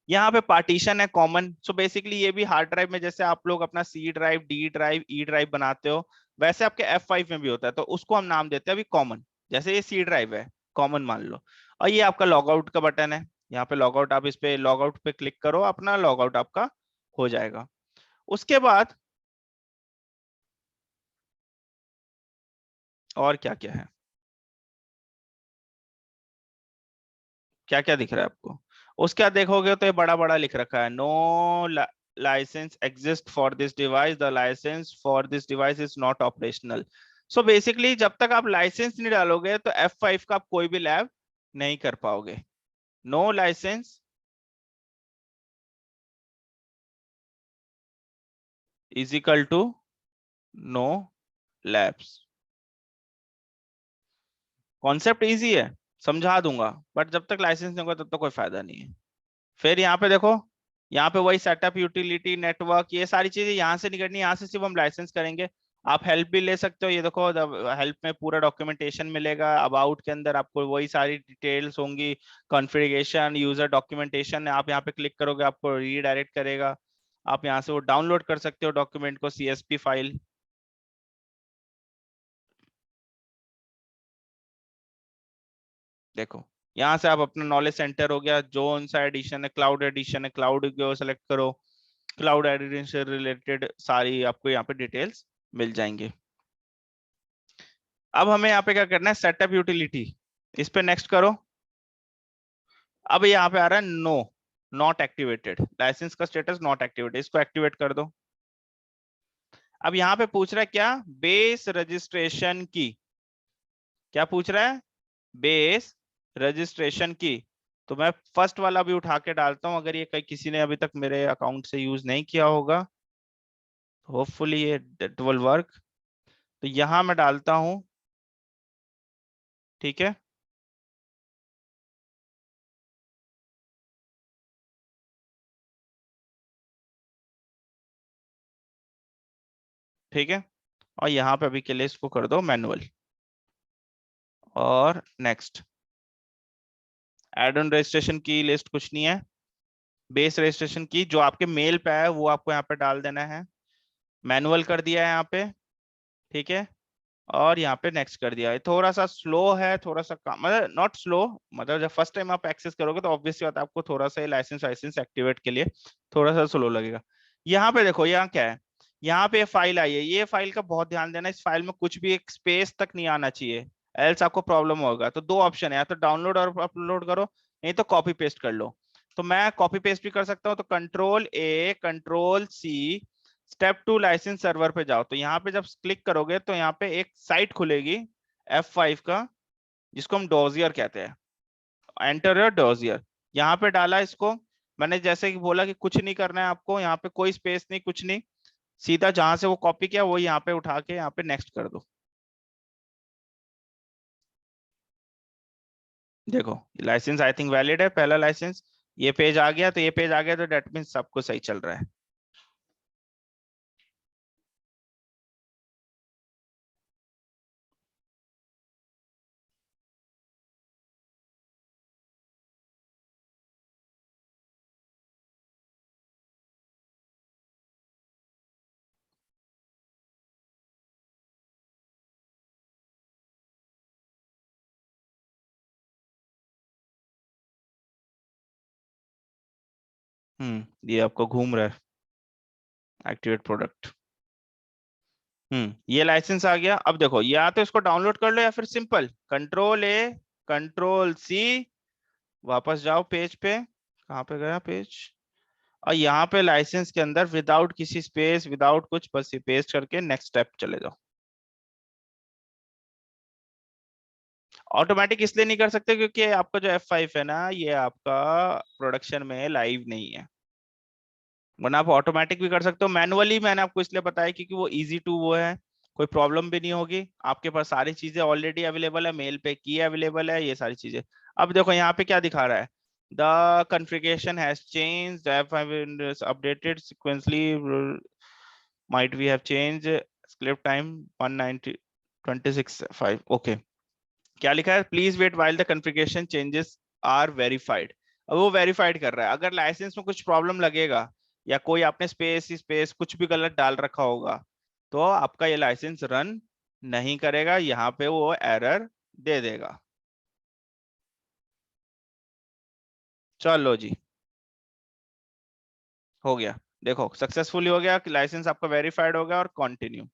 यहाँ पे पार्टीशन है कॉमन। सो बेसिकली ये भी हार्ड ड्राइव में जैसे आप लोग अपना C drive, D drive, E drive बनाते हो, वैसे आपके F5 में भी होता है, तो उसको हम नाम देते हैं अभी कॉमन। जैसे ये सी ड्राइव है, कॉमन मान लो। और ये आपका लॉग आउट का बटन है, यहाँ पे लॉग आउट, आप इस पे लॉग आउट पे क्लिक करो, अपना लॉग आउट आपका हो जाएगा। उसके बाद और क्या क्या है, क्या क्या दिख रहा है आपको? उसके बाद देखोगे तो ये बड़ा बड़ा लिख रखा है, no license exist for this device, the license for this device is not operational. So basically जब तक आप लाइसेंस नहीं डालोगे तो F5 का आप कोई भी लैब नहीं कर पाओगे। No license is equal to no labs. Concept easy है, समझा दूंगा, बट जब तक लाइसेंस नहीं होगा तब तक कोई फायदा नहीं है। फिर यहाँ पे देखो, यहाँ पे वही सेटअप, यूटिलिटी, नेटवर्क, ये सारी चीजें यहाँ से नहीं करनी, यहाँ से सिर्फ हम लाइसेंस करेंगे। आप हेल्प भी ले सकते हो, ये देखो हेल्प में पूरा डॉक्यूमेंटेशन मिलेगा। अबाउट के अंदर आपको वही सारी डिटेल्स होंगी, कॉन्फ़िगरेशन, यूजर डॉक्यूमेंटेशन। आप यहाँ पे क्लिक करोगे आपको रीडायरेक्ट करेगा, आप यहाँ से वो डाउनलोड कर सकते हो डॉक्यूमेंट को, CSV फाइल। देखो यहाँ से आप अपना नॉलेज सेंटर हो गया, जोन सा एडिशन है, क्लाउड एडिशन है, क्लाउड को सेलेक्ट करो। क्लाउड एडिशन से रिलेटेड सारी आपको यहाँ पे डिटेल्स मिल जाएंगे। अब हमें यहाँ पे क्या करना है, सेटअप यूटिलिटी, इस पे नेक्स्ट करो। अब यहाँ पे आ रहा है नो, नॉट एक्टिवेटेड, लाइसेंस का स्टेटस नॉट एक्टिवेटेड, इसको एक्टिवेट कर दो। अब यहाँ पे पूछ रहा है क्या, बेस रजिस्ट्रेशन की, क्या पूछ रहा है, बेस रजिस्ट्रेशन की। तो मैं फर्स्ट वाला भी उठा के डालता हूं, अगर ये कहीं किसी ने अभी तक मेरे अकाउंट से यूज नहीं किया होगा, होपफुली ये इट विल वर्क। तो यहां मैं डालता हूं, ठीक है, ठीक है। और यहाँ पे अभी के लिए इसको कर दो मैनुअल, और नेक्स्ट। एड ऑन रजिस्ट्रेशन की लिस्ट कुछ नहीं है, बेस रजिस्ट्रेशन की जो आपके मेल पे है वो आपको यहाँ पे डाल देना है। मैनुअल कर दिया है यहाँ पे, ठीक है। और यहाँ पे नेक्स्ट कर दिया है। थोड़ा सा स्लो है, थोड़ा सा काम, मतलब नॉट स्लो, मतलब जब फर्स्ट टाइम आप एक्सेस करोगे तो ऑब्वियसली बात है, आपको थोड़ा सा लाइसेंस वाइसेंस एक्टिवेट के लिए थोड़ा सा स्लो लगेगा। यहाँ पे देखो, यहाँ क्या है, यहाँ पे फाइल आई है, ये फाइल का बहुत ध्यान देना, इस फाइल में कुछ भी एक स्पेस तक नहीं आना चाहिए, एल्स आपको प्रॉब्लम होगा। तो दो ऑप्शन है, या तो डाउनलोड और अपलोड करो, नहीं तो कॉपी पेस्ट कर लो। तो मैं कॉपी पेस्ट भी कर सकता हूँ, तो Ctrl+A, Ctrl+C, step 2 licence server पे जाओ। तो यहाँ पे जब क्लिक करोगे तो यहाँ पे एक साइट खुलेगी F5 का, जिसको हम डोजियर कहते हैं, एंटर योर डोजियर। यहाँ पे डाला इसको, मैंने जैसे कि बोला कि कुछ नहीं करना है आपको, यहाँ पे कोई स्पेस नहीं, कुछ नहीं, सीधा जहां से वो कॉपी किया वो यहाँ पे उठा के यहाँ पे नेक्स्ट कर दो। देखो लाइसेंस आई थिंक वैलिड है, पहला लाइसेंस। ये पेज आ गया, तो ये पेज आ गया तो डेट मीन सब कुछ सही चल रहा है। ये आपको घूम रहा है, एक्टिवेट प्रोडक्ट। ये लाइसेंस आ गया। अब देखो, या तो इसको डाउनलोड कर लो, या फिर सिंपल Ctrl+A, Ctrl+C, वापस जाओ पेज पे, कहाँ पे गया पेज, और यहाँ पे लाइसेंस के अंदर विदाउट किसी स्पेस, विदाउट कुछ, बस ये पेस्ट करके नेक्स्ट स्टेप चले जाओ। ऑटोमेटिक इसलिए नहीं कर सकते क्योंकि आपका जो F5 है ना, ये आपका प्रोडक्शन में लाइव नहीं है, वरना आप ऑटोमेटिक भी कर सकते हो। मैनुअली मैंने आपको इसलिए बताया क्योंकि वो इजी टू वो है, कोई प्रॉब्लम भी नहीं होगी, आपके पास सारी चीजें ऑलरेडी अवेलेबल है, मेल पे की अवेलेबल है ये सारी चीजें। अब देखो यहाँ पे क्या दिखा रहा है, the configuration has changed, F5 updated sequentially, might we have changed script time 190 26 5, okay. क्या लिखा है, please wait while the configuration changes are verified. अब वो वेरीफाइड कर रहा है, अगर लाइसेंस में कुछ प्रॉब्लम लगेगा, या कोई आपने स्पेस स्पेस कुछ भी गलत डाल रखा होगा, तो आपका ये लाइसेंस रन नहीं करेगा, यहाँ पे वो एरर दे देगा। चलो जी, हो गया, देखो सक्सेसफुली हो गया, लाइसेंस आपका वेरीफाइड हो गया, और कंटिन्यू।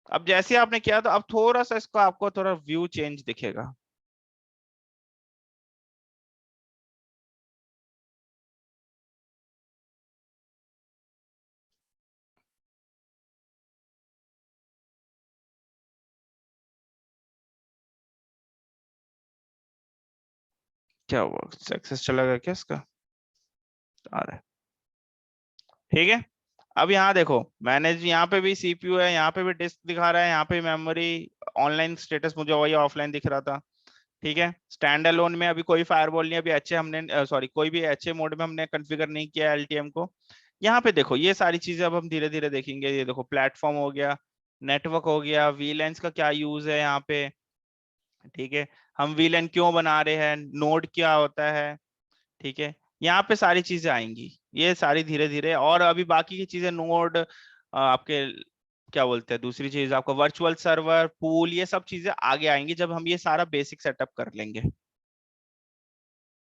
अब जैसे आपने किया, तो अब थोड़ा सा इसको आपको थोड़ा व्यू चेंज दिखेगा। क्या हुआ, सक्सेस चला गया क्या इसका? आ रहा है, ठीक है। अब यहाँ देखो, मैनेज, यहाँ पे भी सीपीयू है, यहाँ पे भी डिस्क दिखा रहा है, यहाँ पे मेमोरी। ऑनलाइन स्टेटस मुझे वही ऑफलाइन दिख रहा था, ठीक है। स्टैंड अलोन में अभी कोई फायरवॉल नहीं, अभी एचए हमने सॉरी कोई भी एचए मोड में हमने कॉन्फ़िगर नहीं किया एलटीएम को। यहाँ पे देखो ये सारी चीजें अब हम धीरे धीरे देखेंगे। ये देखो प्लेटफॉर्म हो गया, नेटवर्क हो गया, वीलैंस का क्या यूज है यहाँ पे, ठीक है। हम वीलैन क्यों बना रहे हैं, नोड क्या होता है, ठीक है। यहाँ पे सारी चीजें आएंगी, ये सारी धीरे धीरे। और अभी बाकी की चीजें नोड, आपके क्या बोलते हैं, दूसरी चीज आपको वर्चुअल सर्वर, पूल, ये सब चीजें आगे आएंगी जब हम ये सारा बेसिक सेटअप कर लेंगे।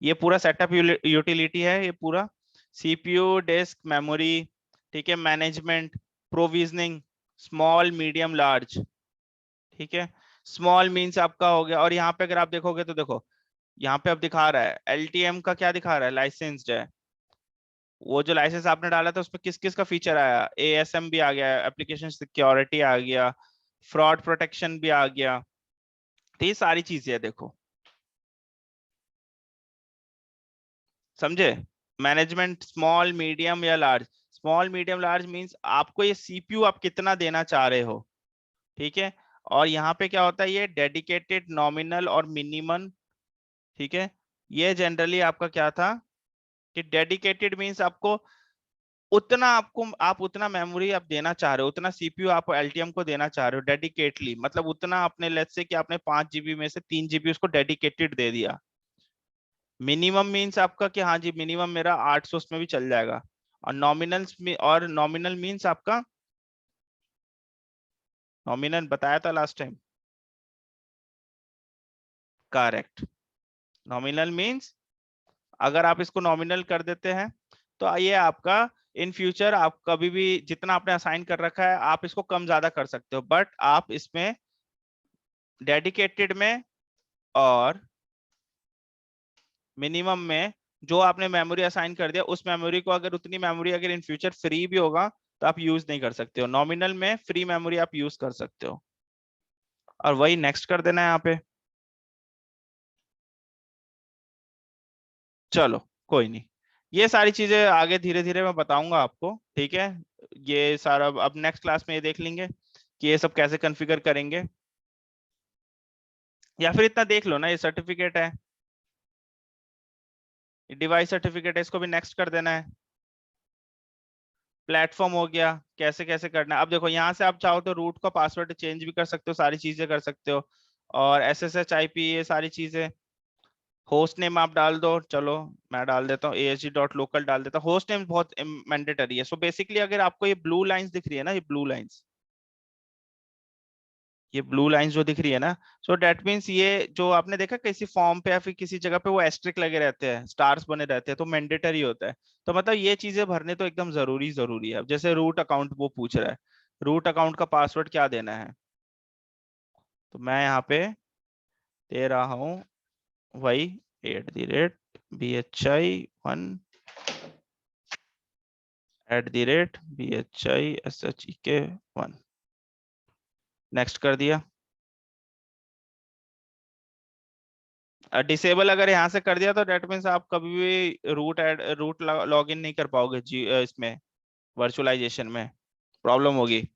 ये पूरा सेटअप यूटिलिटी है, ये पूरा सीपीयू, डिस्क, मेमोरी, ठीक है, management, provisioning, small, medium, large, ठीक है। स्मॉल मीन्स आपका हो गया। और यहाँ पे अगर आप देखोगे तो देखो, यहाँ पे अब दिखा रहा है एलटीएम का, क्या दिखा रहा है, लाइसेंस्ड है। वो जो लाइसेंस आपने डाला था उसमें किस किस का फीचर आया, एएसएम भी आ गया, एप्लीकेशन सिक्योरिटी आ गया, फ्रॉड प्रोटेक्शन भी आ गया। तो ये सारी चीजें है, देखो, समझे। मैनेजमेंट स्मॉल, मीडियम या large. Small, medium, large means आपको ये सीपीयू आप कितना देना चाह रहे हो, ठीक है। और यहाँ पे क्या होता है, ये डेडिकेटेड, नॉमिनल और मिनिमम, ठीक है। ये जनरली आपका क्या था कि डेडिकेटेड मींस आपको उतना, आपको आप उतना मेमोरी आप देना चाह रहे हो, उतना सीपीयू आप एलटीएम को देना चाह रहे हो डेडिकेटली, मतलब उतना आपने, लेट्स से कि आपने 5 जीबी में से 3 जीबी उसको डेडिकेटेड दे दिया। मिनिमम मींस आपका कि हाँ जी मिनिमम मेरा 800 उसमें भी चल जाएगा। और नॉमिनल मींस आपका, नॉमिनल बताया था last time, correct. Nominal means अगर आप इसको नॉमिनल कर देते हैं तो ये आपका इन फ्यूचर आप कभी भी जितना आपने असाइन कर रखा है आप इसको कम ज्यादा कर सकते हो, बट आप इसमें डेडिकेटेड में और मिनिमम में जो आपने मेमोरी असाइन कर दिया उस मेमोरी को, अगर उतनी मेमोरी अगर इन फ्यूचर फ्री भी होगा तो आप यूज नहीं कर सकते हो। नॉमिनल में फ्री मेमोरी आप यूज कर सकते हो, और वही नेक्स्ट कर देना है यहाँ पे। चलो, कोई नहीं, ये सारी चीजें आगे धीरे धीरे मैं बताऊंगा आपको, ठीक है। ये सारा अब नेक्स्ट क्लास में ये देख लेंगे कि ये सब कैसे कॉन्फ़िगर करेंगे। या फिर इतना देख लो ना, ये सर्टिफिकेट है, डिवाइस सर्टिफिकेट है, इसको भी नेक्स्ट कर देना है। प्लेटफॉर्म हो गया, कैसे कैसे करना है। अब देखो यहाँ से आप चाहो तो रूट का पासवर्ड चेंज भी कर सकते हो, सारी चीजें कर सकते हो। और एसएसएच आईपी, ये सारी चीजें। होस्ट नेम आप डाल दो, चलो मैं डाल देता हूँ asg.local डाल देता हूँ। होस्ट नेम बहुत मैंडेटरी है। सो बेसिकली अगर आपको ये ब्लू लाइंस दिख रही है ना, ये ब्लू लाइंस, ये ब्लू लाइंस जो दिख रही है ना, सो डेट मीन्स ये जो आपने देखा किसी फॉर्म पे या फिर किसी जगह पे वो एस्ट्रिक लगे रहते हैं, स्टार्स बने रहते हैं, तो मैंडेटरी होता है। तो मतलब ये चीजें भरने तो एकदम जरूरी जरूरी है। अब जैसे रूट अकाउंट वो पूछ रहा है, रूट अकाउंट का पासवर्ड क्या देना है, तो मैं यहाँ पे दे रहा हूँ वही @BHI1 @BHISHEK1, नेक्स्ट कर दिया। डिसेबल अगर यहाँ से कर दिया तो डेट मीन्स आप कभी भी रूट लॉग इन नहीं कर पाओगे जी, इसमें वर्चुअलाइजेशन में प्रॉब्लम होगी।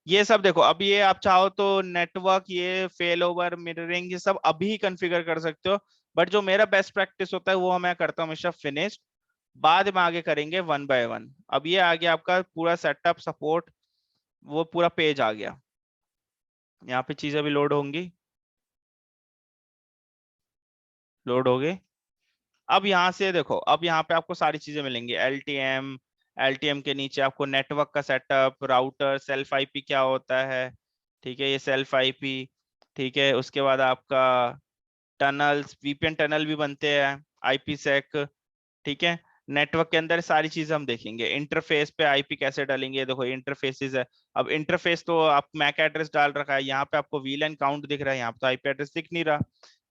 ये सब देखो, अब ये आप चाहो तो नेटवर्क, ये फेल ओवर, मिररिंग, ये सब अभी कॉन्फ़िगर कर सकते हो। बट जो मेरा बेस्ट प्रैक्टिस होता है वो मैं करता हूँ हमेशा फिनिश्ड, बाद में आगे करेंगे वन बाय वन। अब ये आ गया आपका पूरा सेटअप सपोर्ट, वो पूरा पेज आ गया। यहाँ पे चीजें भी लोड होंगी, लोड हो गई। अब यहाँ से देखो, अब यहाँ पे आपको सारी चीजें मिलेंगी, एलटीएम, एलटीएम के नीचे आपको नेटवर्क का सेटअप, राउटर, सेल्फ आईपी क्या होता है, ठीक है, ये सेल्फ आईपी, ठीक है। उसके बाद आपका टनल्स, वीपीएन टनल भी बनते हैं, आईपी सेक, ठीक है। नेटवर्क के अंदर सारी चीजें हम देखेंगे। इंटरफेस पे आईपी कैसे डालेंगे, देखो इंटरफेसेस है। अब इंटरफेस तो आप मैक एड्रेस डाल रखा है, यहाँ पे आपको वीलैन काउंट दिख रहा है, यहाँ पे तो आईपी एड्रेस दिख नहीं रहा।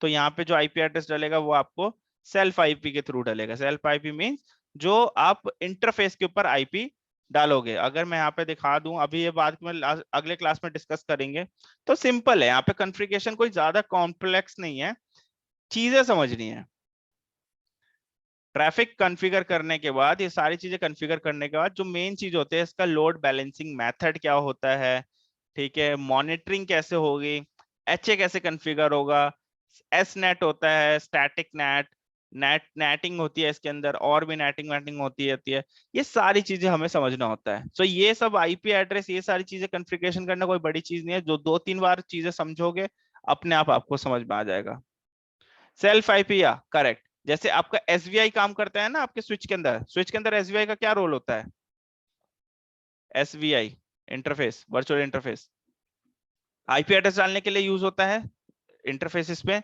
तो यहाँ पे जो आईपी एड्रेस डालेगा वो आपको सेल्फ आईपी के थ्रू डालेगा। सेल्फ आईपी मींस जो आप इंटरफेस के ऊपर आईपी डालोगे। अगर मैं यहाँ पे दिखा दूं, अभी ये बात में अगले क्लास में डिस्कस करेंगे, तो सिंपल है, यहाँ पे कॉन्फ़िगरेशन कोई ज्यादा कॉम्प्लेक्स नहीं है, चीजें समझनी है। ट्रैफिक कॉन्फ़िगर करने के बाद, ये सारी चीजें कॉन्फ़िगर करने के बाद जो मेन चीज होते हैं, इसका लोड बैलेंसिंग मेथड क्या होता है, ठीक है, मॉनिटरिंग कैसे होगी, एचए कैसे कॉन्फ़िगर होगा, एस नेट होता है, स्टैटिक नेट, नेटिंग होती है इसके अंदर, और भी नेटिंग वेटिंग होती है, ये सारी चीजें हमें समझना होता है। सो ये सब आईपी एड्रेस, ये सारी चीजें कॉन्फ़िगरेशन करना कोई बड़ी चीज नहीं है, जो 2-3 बार चीजें समझोगे अपने आप आपको समझ में आ जाएगा। सेल्फ आईपी, या करेक्ट, जैसे आपका एसवीआई काम करता है ना आपके स्विच के अंदर, स्विच के अंदर एसवीआई का क्या रोल होता है, SVI interface, virtual interface, IP address डालने के लिए यूज होता है इंटरफेसिस पे।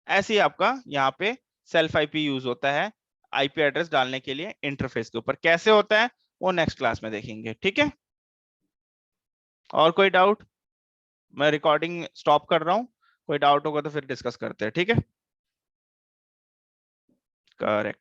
ऐसे ही आपका यहाँ पे सेल्फ आईपी यूज होता है आईपी एड्रेस डालने के लिए इंटरफेस के ऊपर। कैसे होता है वो नेक्स्ट क्लास में देखेंगे, ठीक है। और कोई डाउट? मैं रिकॉर्डिंग स्टॉप कर रहा हूँ, कोई डाउट होगा तो फिर डिस्कस करते हैं, ठीक है। करेक्ट।